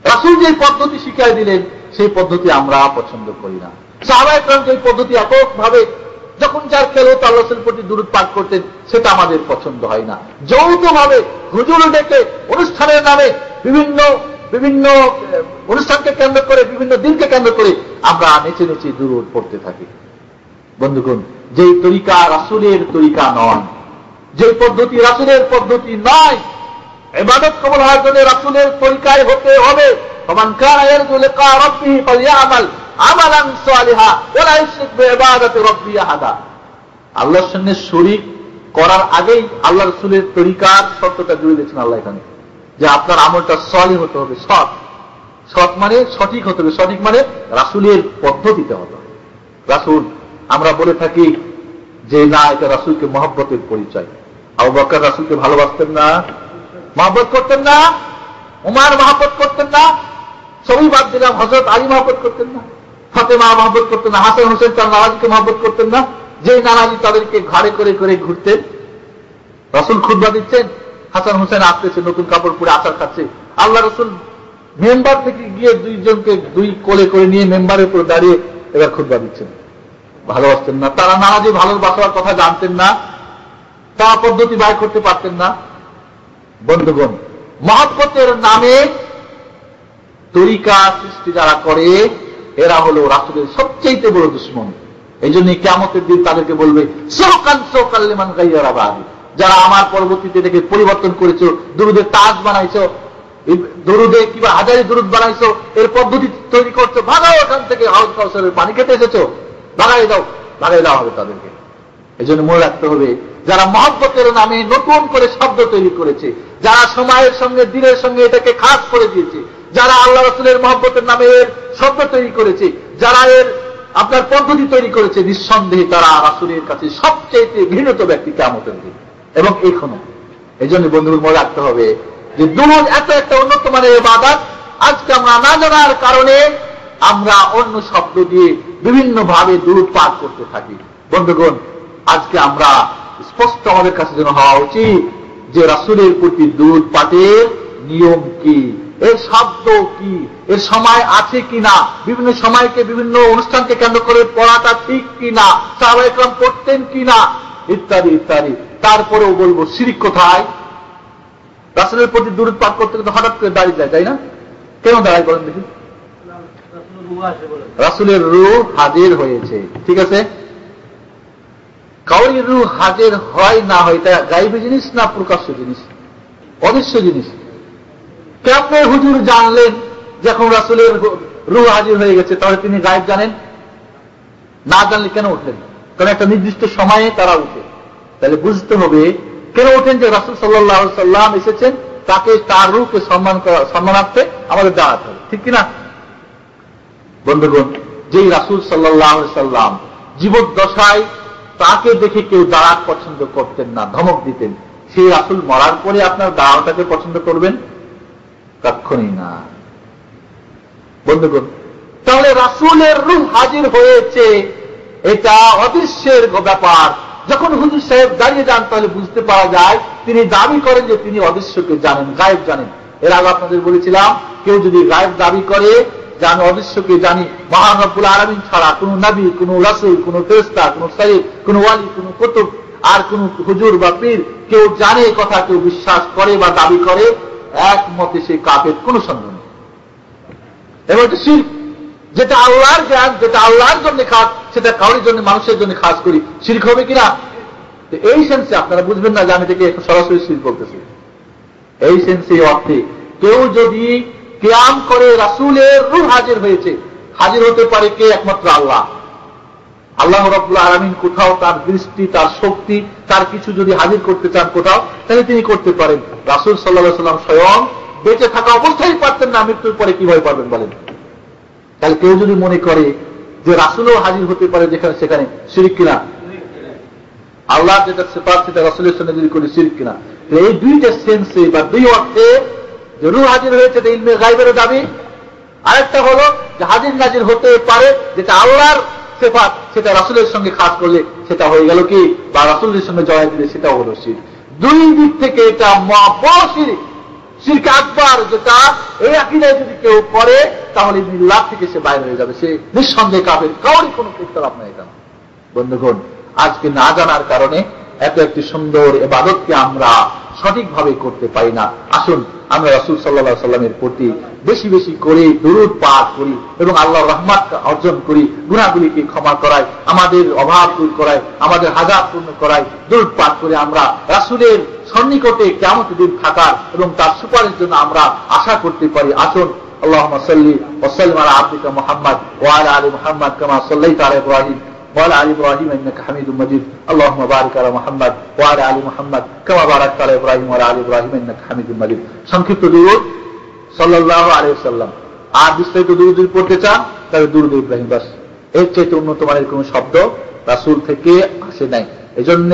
রাসূল যে পদ্ধতি শিখিয়ে দিলেন সেই পদ্ধতি আমরা পছন্দ করি না। সাহাবায়ে কেরাম যে পদ্ধতি এককভাবে যখন যার খেলো তো আল্লাহ রাসূলের প্রতি দুরূদ পাঠ করতেন, সেটা আমাদের পছন্দ হয় না। যৌথভাবে হুজুর ডেকে অনুষ্ঠানের নামে বিভিন্ন বিভিন্ন অনুষ্ঠানকে কেন্দ্র করে, বিভিন্ন দিনকে কেন্দ্র করে আমরা নেচে নেচে দুরূদ পড়তে থাকি। বন্ধুগণ, যেই তরিকা রাসূলের তরিকা নয়, যে পদ্ধতি রাসূলের পদ্ধতি নয়, ইবাদত কবুল হওয়ার জন্য রাসূলের তরিকায় হতে হবে। ফামান কানা ইয়ারজু লিকা রাব্বিহি ফালইআমাল আমালান সালিহা ওয়া লা ইউশরিক বিইবাদাতি রাব্বিহি আহাদা। আল্লাহর সঙ্গে শরীক করার আগেই আল্লাহ রাসূলের তরিকার শর্তটা জুড়ে দিয়েছেন আল্লাহ এখানে, যে আপনার আমলটা সলিহ হতে হবে, সৎ। সৎ মানে সঠিক হতে হবে, সঠিক মানে রাসূলের পদ্ধতিতে হতে হবে। রাসূল, আমরা বলে থাকি যে না, এটা রাসূলকে মহব্বতের পরিচয়। আবু বকর রাসূলকে ভালোবাসতেন না, মহব্বত করতেন না, উমর মহব্বত করতেন না, সবই বাদ দিলাম, হযরত আলী মহব্বত করতেন না, ফাতেমা মহব্বত করতেন না, হাসান হোসেন তার নানাজিকে মহব্বত করতেন না, যে নানাজি তাদেরকে ঘাড়ে করে করে ঘুরতেন। রাসূল খুতবা দিচ্ছেন, হাসান হোসেন আসতেছে নতুন কাপড় পরে আচার খাচ্ছে, আল্লাহ রাসূল মেম্বার থেকে গিয়ে দুইজনকে দুই কোলে করে নিয়ে মেম্বারের উপর দাঁড়িয়ে এবার খুতবা দিচ্ছেন। ভালোবাসতেন না তারা, নানাজি ভালোবাসার কথা জানতেন না, তা পদ্ধতি বাইর করতে পারতেন না। বন্ধুগণ, মহব্বতের নামে তরিকা সৃষ্টি যারা করে এরা হলো রাসূলের সবচেয়ে বড় দুশমন। এই জন্য কিয়ামতের দিন তাদেরকে বলবে সৌকান সৌকান লিমান গায়রা বাদি, যারা আমার পরবর্তীতে দেখে পরিবর্তন করেছো, দুরুদের তাজ বানাইছো, দুরুদে কিবা হাজারি দুরুদ বানাইছো, এর পদ্ধতি তৈরি করছো, ভাগাও এখান থেকে, হাউজ কাউসারের পানি খেতে এসেছো, ভাগাই দাও, ভাগাই দেওয়া হবে তাদেরকে। এই জন্য মনে রাখতে হবে, যারা মহব্বতের নামে নতুন করে শব্দ তৈরি করেছে, যারা সময়ের সঙ্গে দিনের সঙ্গে এটাকে খাস করে দিয়েছে, যারা আল্লাহ রাসূলের মহব্বতের নামে এর শব্দ তৈরি করেছে, যারা এর আপনার পদ্ধতি তৈরি করেছে, নিঃসন্দেহে তারা রাসূলের কাছে সবচেয়ে ঘৃণিত ব্যক্তি কিয়ামতের দিন। এবং এখনো এই জন্য বন্ধুদের মনে রাখতে হবে যে দুরূদ এত একটা উন্নত মানের ইবাদত, আজকে আমরা না জানার কারণে আমরা অন্য শব্দ দিয়ে বিভিন্ন ভাবে দুরূদ পাঠ করতে থাকি। বন্ধুগণ, আজকে আমরা স্পষ্ট আমাদের কাছে যেন হওয়া উচিত যে রাসূলের প্রতি দুরূদ পাঠের নিয়ম কি, এর শব্দ কি, এর সময় আছে কিনা, বিভিন্ন সময়কে বিভিন্ন অনুষ্ঠানকে কেন্দ্র করে পড়াটা ঠিক কিনা, সাহাবায়ে কেরাম পড়তেন কিনা, ইত্যাদি ইত্যাদি। তারপরেও বলবো শিরক কোথায়? রাসূলের প্রতি দুরূদ পাঠ করতে কিন্তু হঠাৎ করে দাঁড়িয়ে যায়, তাই না? কেন দাঁড়ায় বলেন দেখি? রাসূলের রূহ হাজির হয়েছে, ঠিক আছে। কাউরি রূহ হাজির হয় না হয় এটা গায়েবী জিনিস না প্রকাশ্য জিনিস? অদৃশ্য জিনিস। কেমনে হুজুর জানলেন যখন রাসূলের রূহ হাজির হয়ে গেছে? তাহলে তিনি গায়েব জানেন না, জানলে কেন উঠলেন? কারণ একটা নির্দিষ্ট সময়ে তারা উঠে। তাহলে বুঝতে হবে কেন ওঠেন, যে রাসূল সাল্লাল্লাহু আলাইহি সাল্লাম এসেছেন, তাকে তার রূহকে সম্মানার্থে আমাদের দাঁড়াতে হবে, ঠিক কিনা? বন্ধুগণ, যেই রাসূল সাল্লাল্লাহু আলাইহি সাল্লাম জীবদ্দশায় তাকে দেখে কেউ দাঁড়াত পছন্দ করতেন না, ধমক দিতেন, সেই রাসূল মরার পরে আপনার দাঁড়াটাকে পছন্দ করবেন? কখনোই না। বন্ধুগণ, তাহলে রাসূলের রূহ হাজির হয়েছে, এটা অদৃশ্যের ব্যাপার। যখন হুজুর সাহেব দাঁড়িয়ে যান তাহলে বুঝতে পারা যায় তিনি দাবি করেন যে তিনি অদৃশ্যকে জানেন, গায়েব জানেন। এর আগে আপনাদের বলেছিলাম, কেউ যদি গায়েব দাবি করে যে আমি অদৃশ্যকে জানি, মহান রব্বুল আলামিন ছাড়া কোন নবী, কোন রাসূল, কোন ফেরেশতা, কোন সাইয়্যিদ, কোন ওয়ালি, কোন কুতুব আর কোন হুজুর বা পীর কেউ জানে, এই কথা কেউ বিশ্বাস করে বা দাবি করে, একমতে সে কাফের, কোন সন্দেহ নেই। এবং এটা শিরক। যেটা আল্লাহর জ্ঞান, যেটা আল্লাহর জন্য খাস, সেটা কারোর জন্য, মানুষের জন্য খাস করি, শিরক হবে কিনা? এই সেন্সে আপনারা বুঝবেন না যে আমি থেকে সরাসরি শিরক বলতেছি। এই সেন্সে, অর্থে কেউ যদি কিয়াম করে রাসূলের রূহ হাজির হয়েছে, হাজির হতে পারে কে? একমাত্র আল্লাহ। আল্লাহ রাব্বুল আলামিন কোথাও তার দৃষ্টি, তার শক্তি, তার কিছু যদি হাজির করতে চান কোথাও, তাহলে তিনি করতে পারেন। রাসূল সাল্লাল্লাহু আলাইহি ওয়াসাল্লাম স্বয়ং বেঁচে থাকা অবস্থায় পারতেন না, মৃত্যুর পরে কিভাবে পারবেন বলেন? তাহলে কেউ যদি মনে করে যে রাসূলও হাজির হতে পারে যেখানে সেখানে, শিরক কিনা? আল্লাহ যেটা সিফাত সেটা রাসূলের সঙ্গে যদি করি, শিরক কিনা? এই দুইটা সেন্সে বা দুই অর্থে যে রূহ হাজির হয়েছে এটা ইলমে গায়বের দাবি। আরেকটা হলো যে হাজির নাজির হতে পারে যেটা আল্লাহর সিফাত, সেটা রাসূলের সঙ্গে খাস করলে সেটা হয়ে গেল কি, বা রাসূলের সঙ্গে জড়াই দিলে সেটাও হলো শিরক। দুই দিক থেকে এটা বড় শিরক, শিরক আকবার, যেটা এই আকীদায় যদি কেউ করে তাহলে মিল্লাত থেকে সে বাইরে হয়ে যাবে, সে নিঃসন্দেহে কাফের, কারোরই কোনো ইখতিলাফ নাই এখানে। বন্ধুগণ, আজকে না জানার কারণে এত একটি সুন্দর ইবাদতকে আমরা সঠিকভাবে করতে পারি না। আসুন আমরা রাসূল সাল্লাল্লাহু আলাইহি ওয়াসাল্লামের প্রতি বেশি বেশি করে দুরূদ পাঠ করি এবং আল্লাহর রহমত অর্জন করি, গুনাহগুলিকে ক্ষমা করায়, আমাদের অভাব দূর করায়, আমাদের হাজাত পূর্ণ করায়। দুরূদ পাঠ করে আমরা রাসূলের সন্নিকটে কিয়ামতের দিন থাকার এবং তার সুপারিশের জন্য আমরা আশা করতে পারি। আসুন আল্লাহুম্মা সাল্লি ওয়া সাল্লিম আলা আবদিকা মুহাম্মদ ওয়া আলা আলি মুহাম্মদ কামা সাল্লাইতা আলা ইব্রাহিম وعلى آل إبراهيم إنك حميد مجيد اللهم بارك على محمد وعلى آل محمد كما باركت على إبراهيم وعلى آل إبراهيم إنك حميد مجيد। সংক্ষিপ্ত দুরূদ সাল্লাল্লাহু আলাইহি ওয়াসাল্লাম। আর বিস্তারিত দুরূদ যদি পড়তে চান তাহলে দুরূদ ইব্রাহিম, বাস। এর চাইতে উন্নত মানের কোন শব্দ রাসূল থেকে আসে নাই। এজন্য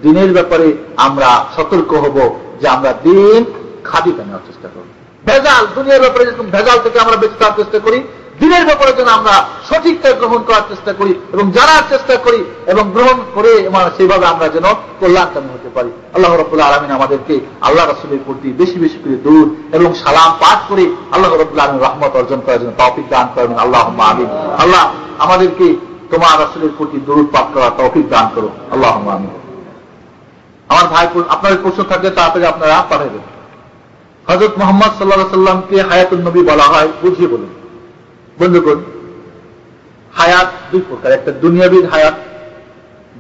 দ্বীনের ব্যাপারে আমরা সতর্ক হব যে আমরা দ্বীন খাঁটি নেওয়ার চেষ্টা করব। ভেজাল, দুনিয়ার ব্যাপারে যেরকম ভেজাল থেকে আমরা বেঁচে থাকার চেষ্টা করি, দ্বীনের ব্যাপারে যেন আমরা সঠিকটা গ্রহণ করার চেষ্টা করি এবং জানার চেষ্টা করি এবং গ্রহণ করে সেইভাবে আমরা যেন কল্যাণকামী হতে পারি। আল্লাহ রাব্বুল আলামিন আমাদেরকে আল্লাহ রাসূলের প্রতি বেশি বেশি করে দুরূদ এবং সালাম পাঠ করে আল্লাহ রাব্বুল আলামিন রহমত অর্জন করার জন্য তৌফিক দান করেন। আল্লাহুম্মা আমিন। আল্লাহ আমাদেরকে তোমার রাসূলের প্রতি দুরূদ পাঠ করার তৌফিক দান করো। আল্লাহুম্মা আমিন। আমার ভাই, আপনাদের প্রশ্ন থাকলে তাড়াতাড়ি আপনারা পাঠাবেন। হযরত মুহাম্মদ সাল্লাল্লাহু আলাইহি ওয়াসাল্লামকে হায়াতুন নবী বলা হয়, বুঝিয়ে বলুন। বন্ধুগণ, হায়াত দুই প্রকার, একটা দুনিয়াবী হায়াত,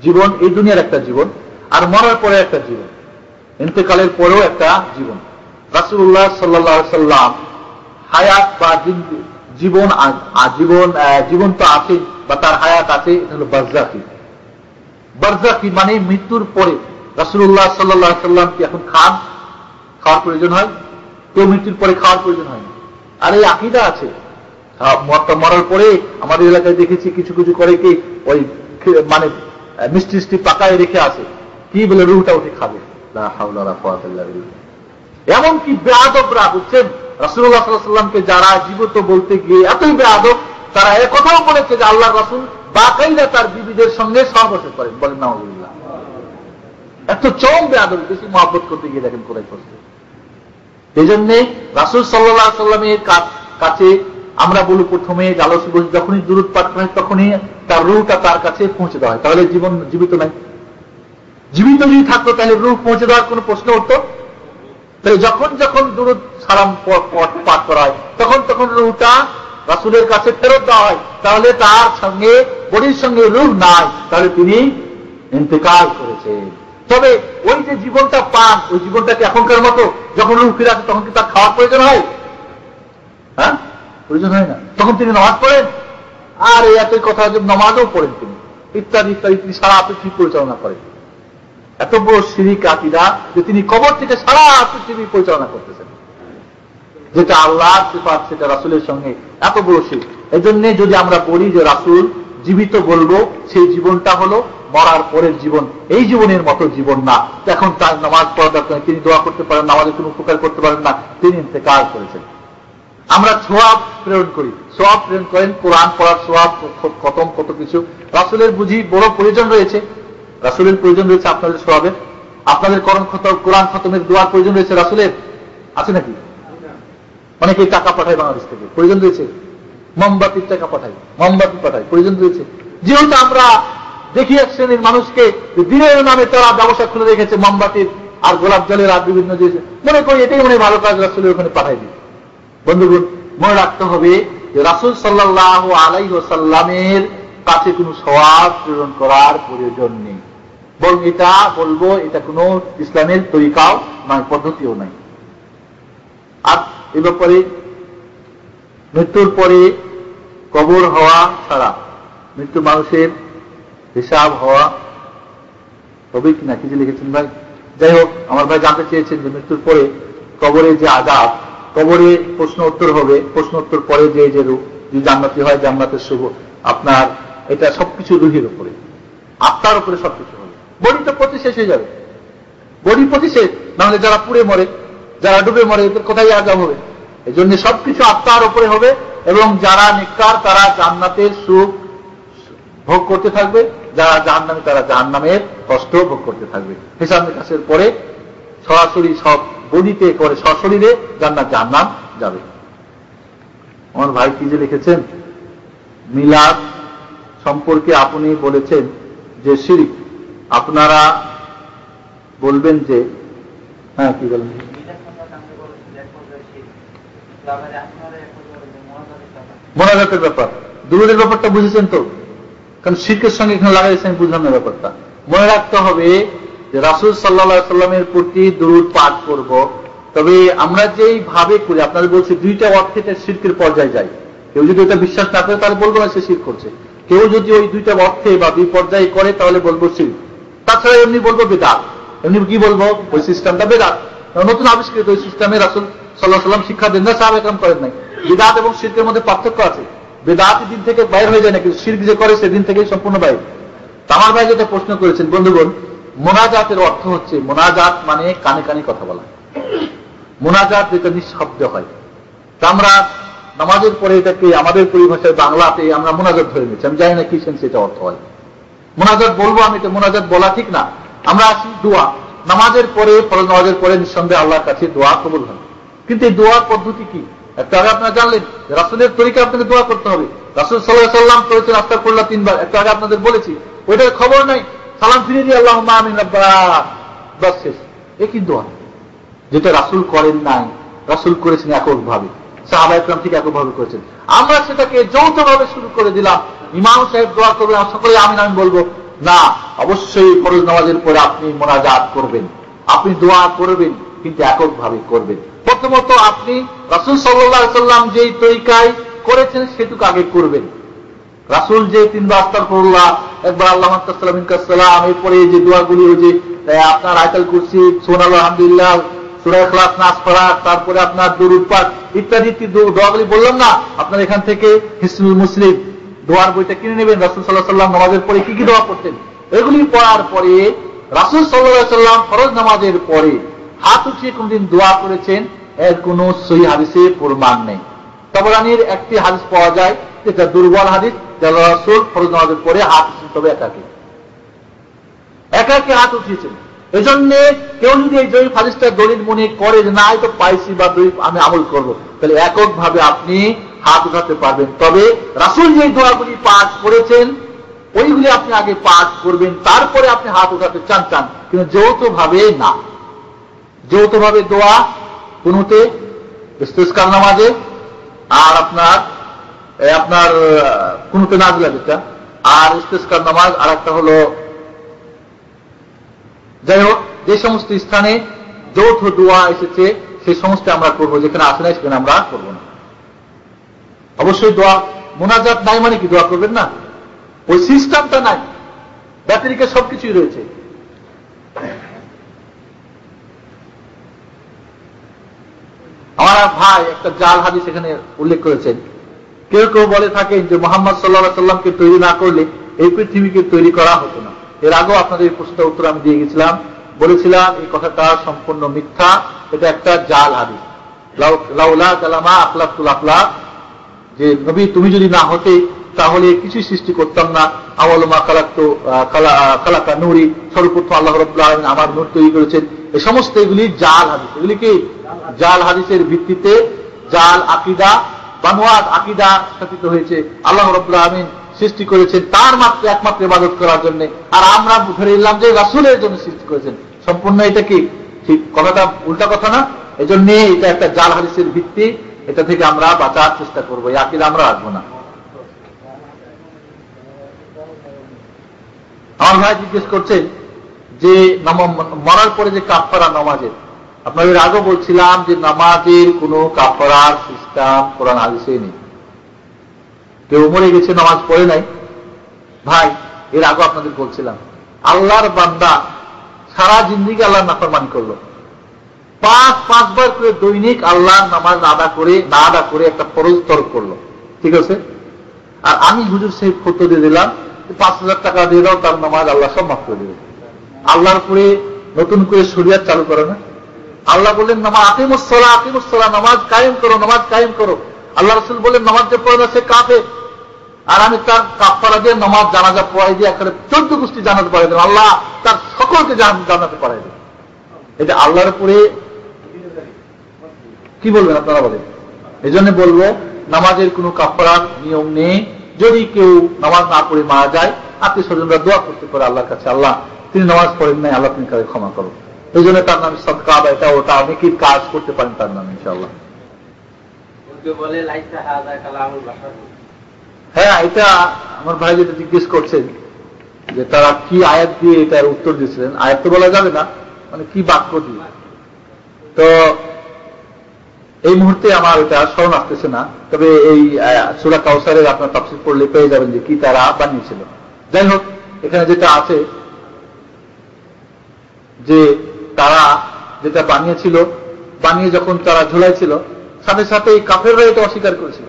জীবন, এই দুনিয়ার একটা জীবন, আর মরার পরে একটা জীবন, ইন্তেকালের পরেও একটা জীবন। রাসূলুল্লাহ সাল্লাল্লাহু আলাইহি ওয়াসাল্লাম হায়াত বা জীবন, জীবন তো আছে বা তার হায়াত আছে, এটা হলো বারজাখী। বারজাখী মানে মৃত্যুর পরে। রাসূলুল্লাহ সাল্লাল্লাহু আলাইহি ওয়াসাল্লাম কি এখন খাওয়ার প্রয়োজন হয়? কেউ মৃত্যুর পরে খাওয়ার প্রয়োজন হয় না। আর এই আকীদা আছে, মরার পরে আমাদের এলাকায় দেখেছি কিছু কিছু করে কি ওই মানে মিষ্টি পাকায় রেখে আসে, কি বলে রুহটা উঠে খাবে। লা হাওলা ওয়ালা কুওয়াতা ইল্লা বিল্লাহ। এমনকি বেয়াদবরা, বুঝছেন, রাসূলুল্লাহ সাল্লাল্লাহু আলাইহি ওয়াসাল্লামকে যারা জীবিত বলতে গিয়ে এতই বেয়াদব, তারা এ কথাও বলেছে যে আল্লাহর রাসূল বাকাইদা তার বিবিদের সঙ্গে সহবাস করেন। বলেন নাউযুবিল্লাহ। এত চরম বেয়াদব, বেশি মহব্বত করতে গিয়ে দেখেন কোথায় করছে। এই জন্য রাসূল সাল্লাল্লাহু আলাইহি ওয়াসাল্লামের কাছে আমরা বলি প্রথমে জালসি বসে যখনই দুরূদ পাঠ করেন তখনই তার রূহটা তার কাছে পৌঁছে দেওয়া হয়। তাহলে জীবন জীবিত নাই। জীবিত যদি থাকতো তাহলে রূহ পৌঁছে দেওয়ার কোনো প্রশ্ন উঠতো? তাহলে যখন যখন দুরূদ সালাম পাঠ করা হয় তখন তখন রূহটা রাসূলের কাছে ফেরত দেওয়া হয়। তাহলে তার সঙ্গে বডির সঙ্গে রূহ নাই, তাহলে তিনি ইন্তেকাল করেছেন। তবে ওই যে জীবনটা পান, ওই জীবনটাকে এখনকার মতো যখন রূহ ফিরে আসে তখন কি তার খাওয়ার প্রয়োজন হয়? হ্যাঁ, প্রয়োজন হয় না। তখন তিনি নামাজ পড়েন, আর এই একই কথা যে নামাজও পড়েন তিনি, ইত্যাদি ইত্যাদি, তিনি সারা পৃথিবী পরিচালনা করেন। এত বড় শিরিক আকীদা যে তিনি কবর থেকে সারা পৃথিবী পরিচালনা করতেছেন, যেটা আল্লাহর সিফাত, সেটা রাসূলের সঙ্গে এত বড় শিরক। এই জন্য যদি আমরা বলি যে রাসূল জীবিত, বলবো সেই জীবনটা হলো মরার পরের জীবন, এই জীবনের মতো জীবন না। এখন তার নামাজ পড়া দরকার, তিনি দোয়া করতে পারেন, নামাজের কোনো উপকার করতে পারেন না, তিনি ইন্তেকাল করেছেন। আমরা সওয়াব প্রেরণ করি, সওয়াব প্রেরণ করেন, কোরআন পড়ার সওয়াব, খতম, কত কিছু। রাসূলের বুঝি বড় প্রয়োজন রয়েছে? রাসূলের প্রয়োজন রয়েছে আপনাদের সওয়াবের? আপনাদের কোরআন খতমের দোয়ার প্রয়োজন রয়েছে রাসূলের? আছে নাকি? অনেকেই টাকা পাঠায় বাংলাদেশ থেকে, প্রয়োজন রয়েছে? মোমবাতির টাকা পাঠায়, মোমবাতি পাঠায়, প্রয়োজন রয়েছে? যেহেতু আমরা দেখি এক শ্রেণীর মানুষকে দিনের নামে তারা ব্যবসা খুলে রেখেছে মোমবাতির আর গোলাপ জলের আর বিভিন্ন জিনিস, মনে করি এটাই মনে ভালো কাজ, রাসূলের ওখানে পাঠাই দিই। বন্ধুগণ, মনে রাখতে হবে যে রাসূল সাল্লাল্লাহু আলাইহি ওয়াসাল্লামের কাছে কোনো সওয়াব প্রেরণ করার প্রয়োজন নেই, বরং এটা বলবো এটা কোনো ইসলামের তরিকাও নয়, পদ্ধতিও নাই। আর এ ব্যাপারে মৃত্যুর পরে কবর হওয়া ছাড়া মৃত্যু মানুষের হিসাব হওয়া হবে কিনা, কি যে লিখেছেন ভাই। যাই হোক, আমার ভাই জানতে চেয়েছেন যে মৃত্যুর পরে কবরে যে আযাব, কবরে প্রশ্ন উত্তর হবে, প্রশ্ন উত্তর পরে যে যে রূপ, যদি জান্নাতি হয় জান্নাতের শুভ, আপনার এটা সবকিছু রুহের উপরে, আত্মার উপরে সবকিছু হবে। বডি তো প্রতি শেষ হয়ে যাবে, বডি প্রতি শেষ, নাহলে যারা পুড়ে মরে, যারা ডুবে মরে, এদের কোথায় আযাব হবে? এই জন্য সবকিছু আত্মার উপরে হবে, এবং যারা নেককার তারা জান্নাতের সুখ ভোগ করতে থাকবে, যারা জাহান্নামী তারা জাহান্নামের কষ্ট ভোগ করতে থাকবে। হিসাব নিকাশের পরে সরাসরি সব বডিতে করে সশরীরে জান্নাত জাহান্নাম যাবে। আমার ভাই কি যে লিখেছেন, মিলাদ সম্পর্কে আপনি বলেছেন যে শিরক, আপনারা বলবেন যে, হ্যাঁ কি বলেন, মোনাজাতের ব্যাপার, দুরূদের ব্যাপারটা বুঝেছেন তো? কারণ শিরকের সঙ্গে এখানে লাগাইছেন, বুঝলাম না ব্যাপারটা। মনে রাখতে হবে যে রাসূল সাল্লাল্লাহু আলাইহি সাল্লামের প্রতি দুরূদ পাঠ করব, তবে আমরা যেই ভাবে করি, আপনাদের বলছি দুইটা অর্থে শিরকের পর্যায়ে যায়। কেউ যদি ওটা বিশ্বাস না করে তাহলে বলবো না সে শিরক করছে, কেউ যদি ওই দুইটা অর্থে বা দুই পর্যায়ে করে তাহলে বলবো শিরক। তাছাড়া এমনি বলবো বেদাত, এমনি কি বলবো, ওই সিস্টেমটা বেদাত, নতুন আবিষ্কৃত ওই সিস্টেমে রাসূল সাল্লাল্লাহু আলাইহি সাল্লাম শিক্ষা দেন না, সাহাবা একরাম করেন নাই। বিদআত এবং শিরকের মধ্যে পার্থক্য আছে, বেদাত দিন থেকে বাইরে হয়ে যায় না, কিন্তু শিরক যে করে সেদিন থেকেই সম্পূর্ণ বাইরে। আমার ভাই যেটা প্রশ্ন করেছেন, বন্ধুগণ, মোনাজাতের অর্থ হচ্ছে, মোনাজাত মানে কানে কানে কথা বলা, মোনাজাত যেটা নিঃশব্দ হয়। তা আমরা নামাজের পরে এটাকে আমাদের পরিভাষায় বাংলাতে আমরা মোনাজাত ধরে নিচ্ছি, আমি জানি না কি সেন্স এটা অর্থ হয়। মোনাজাত বলবো আমি, তো মোনাজাত বলা ঠিক না। আমরা আসি দোয়া, নামাজের পরে, ফরজ নামাজের পরে নিঃসন্দেহে আল্লাহর কাছে দোয়া কবুল হয়, কিন্তু এই দোয়ার পদ্ধতি কি? একটা আগে আপনারা জানলেন রাসূলের তরিকা আপনাকে দোয়া করতে হবে। রাসূল সাল্লাল্লাহু আলাইহি ওয়াসাল্লাম করেছেন আস্তাগফিরুল্লাহ 3 বার, একটা আগে আপনাদের বলেছি, ওইটার খবর নাই, সালাম ফিরে দিয়ে আল্লাহুম্মা আমিন রাব্বানা, বাস শেষ। একই দোয়া, যেটা রাসূল করেন নাই, রাসূল করেছেন এককভাবে, সাহাবা একরাম ঠিক এককভাবে করেছেন। আমরা সেটাকে যৌথভাবে শুরু করে দিলাম, ইমাম সাহেব দোয়া করবেন, সকলে আমিন আমিন বলবো না। অবশ্যই ফরজ নামাজের পরে আপনি মোনাজাত করবেন, আপনি দোয়া করবেন, কিন্তু এককভাবে করবেন। প্রথমত আপনি রাসূল সাল্লাল্লাহু আলাইহি ওয়াসাল্লাম যেই তরিকায় করেছেন সেটুকু আগে করবেন। রাসূল যে 3 বার আস্তাগফিরুল্লাহ, একবার আল্লাহুম্মা তাসসালাম মিনকাস সালাম, এরপরে যে দোয়াগুলি, ওই যে আপনার আয়াতুল কুরসি, সুবহানাল্লাহ, আলহামদুলিল্লাহ, সূরা ইখলাস, নাস পড়া, তারপরে আপনার দুরূদ পাঠ ইত্যাদি দোয়াগুলি বললাম না, আপনার এখান থেকে হিসনুল মুসলিম দোয়ার বইটা কিনে নেবেন। রাসূল সাল্লাল্লাহু আলাইহি ওয়াসাল্লাম নামাজের পরে কি কি দোয়া করতেন, এগুলি পড়ার পরে রাসূল সাল্লাল্লাহু আলাইহি ওয়াসাল্লাম ফরজ নামাজের পরে হাত উঠিয়ে কোনদিন দোয়া করেছেন এর কোন সহিহ হাদিসে প্রমাণ নেই। তাবরানীর একটি হাদিস পাওয়া যায়, যেটা দুর্বল হাদিস, যা রাসূল ফরজ নামাজের পরে হাত উঠিয়েছেন, তবে একাকি হাত উঠিয়েছেন। এই জন্য কেউ যদি এই জয়ীফ হাদিসটা দলিল মনে করে যে না হয়তো পাইছি বা আমি আমল করব, তাহলে এককভাবে আপনি হাত উঠাতে পারবেন। তবে রাসূল যে দোয়াগুলি পাঠ করেছেন ওইগুলি আপনি আগে পাঠ করবেন, তারপরে আপনি হাত উঠাতে চান, কিন্তু যৌথভাবে না। যৌথভাবে দোয়া কুনুতে, ইস্তিসকার নামাজে, আর আপনার কুনুতে নাজিলা যেটা, আর ইস্তিসকার নামাজ, আর একটা হলো, যাই হোক, যে সমস্ত স্থানে যৌথ দোয়া এসেছে সেই সমস্ত আমরা করবো, যেখানে আসে নাই সেখানে আমরা করবো না। অবশ্যই দোয়া মোনাজাত নাই মানে কি দোয়া করবেন না, ওই সিস্টেমটা নাই, ব্যতিরিকে সবকিছুই রয়েছে। আমার ভাই একটা জাল হাদিস এখানে উল্লেখ করেছেন। কেউ কেউ বলে থাকেন যে মুহাম্মদ সাল্লাল্লাহু আলাইহি ওয়াসাল্লামকে তৈরি না করলে এই পৃথিবীকে তৈরি করা হতো না। এর আগেও আপনাদের এই প্রশ্নটার উত্তর আমি দিয়ে গেছিলাম, বলেছিলাম এই কথাটা সম্পূর্ণ মিথ্যা, এটা একটা জাল হাদিস। লাউলা কালামা আখলাকুল আখলাক, যে নবী তুমি যদি না হতে তাহলে কিছু সৃষ্টি করতাম না। আওয়ালুমা খালাকতু খালাকা নূরি, সর্বপ্রথম আল্লাহ রাব্বুল আলামিন আমার নূর তৈরি করেছেন। এই সমস্ত এগুলি জাল হাদিস, এগুলি কি জাল হাদিসের ভিত্তিতে জাল আকীদা, বানোয়াট আকীদা স্থাপিত হয়েছে। আল্লাহ রাব্বুল আলামিন সৃষ্টি করেছেন তার মাত্র একমাত্র ইবাদত করার জন্য, আর আমরা ধরে নিলাম যে রাসূলের জন্য সৃষ্টি করেছেন। সম্পূর্ণ এটা কি ঠিক কথাটা উল্টা কথা না? এজন্য এটা একটা জাল হাদিসের ভিত্তি, এটা থেকে আমরা বাঁচার চেষ্টা করবো, এই আকীদা আমরা রাখবো না। আমার ভাই জিজ্ঞেস করছেন যে মরার পরে যে কাফারা নামাজের, আপনাদের আগেও বলছিলাম যে নামাজের কোনো কাফারার সিস্টেম কোরআন হাদিসে নেই। কেউ মরে গেছে নামাজ পড়ে নাই, ভাই এর আগে আপনাদের বলছিলাম আল্লাহর বান্দা সারা জিন্দিগি আল্লাহর নাফরমানি করলো, পাঁচবার করে দৈনিক আল্লাহর নামাজ না আদা করে একটা ফরজ তরক করলো, ঠিক আছে? আর আমি হুজুর সাহেব ফটো দিয়ে দিলাম 5,000 টাকা দিয়ে দাও, তার নামাজ আল্লাহ সব মাফ করে দেবে। আল্লাহর উপরে নতুন করে শরিয়াত চালু করে না। আল্লাহ বললেন নামাজ আকিমুস-সালাহ, নামাজ কায়েম করো, নামাজ কায়েম করো। আল্লাহ রাসূল বললেন নামাজ যে পড়ে না সে কাফের, আর আমি তার কাফারা দিয়ে নামাজ জানাজা পড়াই দিয়ে একেবারে 14 গোষ্ঠী জানাতে পারাই দেব, আল্লাহ তার সকলকে জানাতে পারাই দেব। এটা আল্লাহর উপরে কি বলবেন আপনারা বলেন? এই জন্য বলবো নামাজের কোনো কাফারার নিয়ম নেই। যদি কেউ নামাজ না পড়ে মারা যায়, আত্মীয় স্বজনরা দোয়া করতে পারে আল্লাহর কাছে, আল্লাহ তিনি নামাজ পড়েন নাই, আল্লাহ তুমি তাকে ক্ষমা করো। এই জন্য তার নামে সদকা বা এটা ওটা অনেকের কাজ করতে পারেন তার নামে ইনশাআল্লাহ। হ্যাঁ, এটা আমার ভাই যেটা জিজ্ঞেস করছেন যে তারা কি আয়াত দিয়ে এটার উত্তর দিয়েছিলেন, আয়াত তো বলা যাবে না, মানে কি বাক্য দিয়ে। তো এই মুহূর্তে আমার এটা স্মরণ আসতেছে না, তবে এই সূরা কাউসারের আপনার তাফসীর পড়লে পেয়ে যাবেন যে কি তারা বানিয়েছিল। যাই হোক, এখানে যেটা আছে যে তারা যেটা বানিয়েছিল, বানিয়ে যখন তারা ঝুলাইছিল, সাথে সাথে এই কাফেররা এটা অস্বীকার করেছিল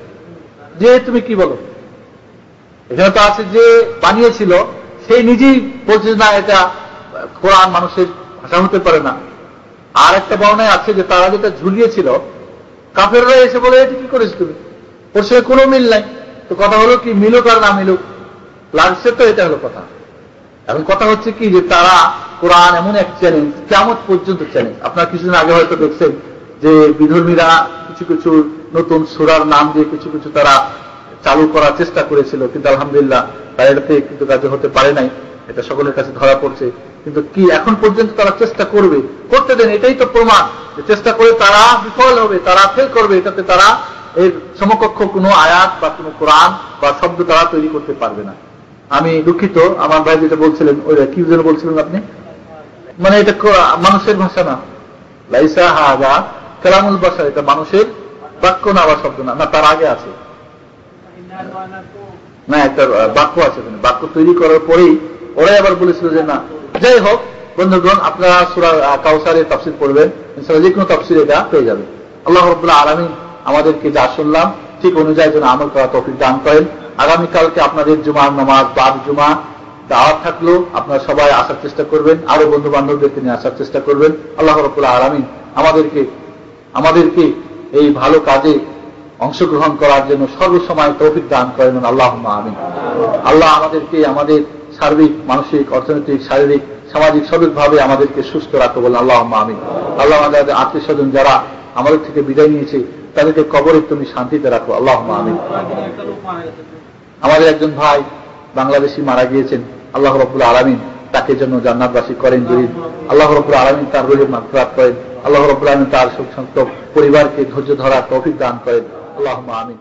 যে তুমি কি বলো। এখানে তো আছে যে বানিয়েছিল সেই নিজেই বলছে না এটা কোরআন মানুষের ভাষা হতে পারে না। আর একটা বর্ণনায় আছে যে তারা যেটা ঝুলিয়েছিল, কাফেররা এসে বলে এটা কি করেছো তুমি, ওর সঙ্গে কোনো মিল নাই। তো কথা হলো কি, মিলুক আর না মিলুক, লাগছে তো এটা হলো কথা। এখন কথা হচ্ছে কি যে তারা কোরআন এমন এক চ্যালেঞ্জ, কিয়ামত পর্যন্ত চ্যালেঞ্জ। আপনারা কিছুদিন আগে হয়তো দেখছেন যে বিধর্মীরা কিছু কিছু নতুন সূরার নাম দিয়ে কিছু কিছু তারা চালু করার চেষ্টা করেছিল, কিন্তু আলহামদুলিল্লাহ তারা এটাতে কিন্তু কাজে হতে পারে নাই, এটা সকলের কাছে ধরা পড়ছে। কিন্তু কি এখন পর্যন্ত তারা চেষ্টা করবে, করতে দেন, এটাই তো প্রমাণ যে চেষ্টা করে তারা বিফল হবে, তারা ফেল করবে। এটাতে তারা এর সমকক্ষ কোনো আয়াত বা কোনো কোরআন বা শব্দ তারা তৈরি করতে পারবে না। আমি দুঃখিত, আমার ভাই যেটা বলছিলেন ওইটা কি যেন বলছিলেন আপনি, মানে এটা মানুষের ভাষা না, লাইসা হাযা কালামুল বাশার, এটা মানুষের বাক্য না বা শব্দ না। না, তার আগে আছে না, একটা বাক্য আছে, বাক্য তৈরি করার পরেই ওরাই আবার বলেছিল যে না। যাই হোক বন্ধুগণ, আপনারা সূরা কাউসারের তাফসীর পড়বেন, ইনশাআল্লাহ যে কোনো তাফসীর এটা পেয়ে যাবেন। আল্লাহ রাব্বুল আলামিন আমাদেরকে যা শুনলাম ঠিক অনুযায়ী যেন আমল করার তৌফিক দান করেন। আগামীকালকে আপনাদের জুমার নামাজ বাদ জুমা দাওয়াত থাকলো, আপনারা সবাই আসার চেষ্টা করবেন, আরো বন্ধু বান্ধবদেরকে নিয়ে আসার চেষ্টা করবেন। আল্লাহ রাব্বুল আলামিন আমাদেরকে এই ভালো কাজে অংশগ্রহণ করার জন্য সর্বসময় তৌফিক দান করেন, আল্লাহুম্মা আমিন। আল্লাহ আমাদেরকে আমাদের সার্বিক মানসিক অর্থনৈতিক শারীরিক সামাজিক সবভাবে আমাদেরকে সুস্থ রাখো বলেন, আল্লাহুম্মা আমিন। আল্লাহ আমাদের আত্মীয় স্বজন যারা আমাদের থেকে বিদায় নিয়েছে তাদেরকে কবরে তুমি শান্তিতে রাখো, আল্লাহুম্মা আমিন। আমাদের একজন ভাই বাংলাদেশি মারা গিয়েছেন, আল্লাহ রাব্বুল আলামিন তাকে জন্য জান্নাতবাসী করেন, যদি আল্লাহ রাব্বুল আলামিন তার রুহের মাগফিরাত করেন, আল্লাহ রাব্বুল আলামিন তার শোক সন্তপ্ত পরিবারকে ধৈর্য ধরার তৌফিক দান করেন, আল্লাহুম্মা আমিন।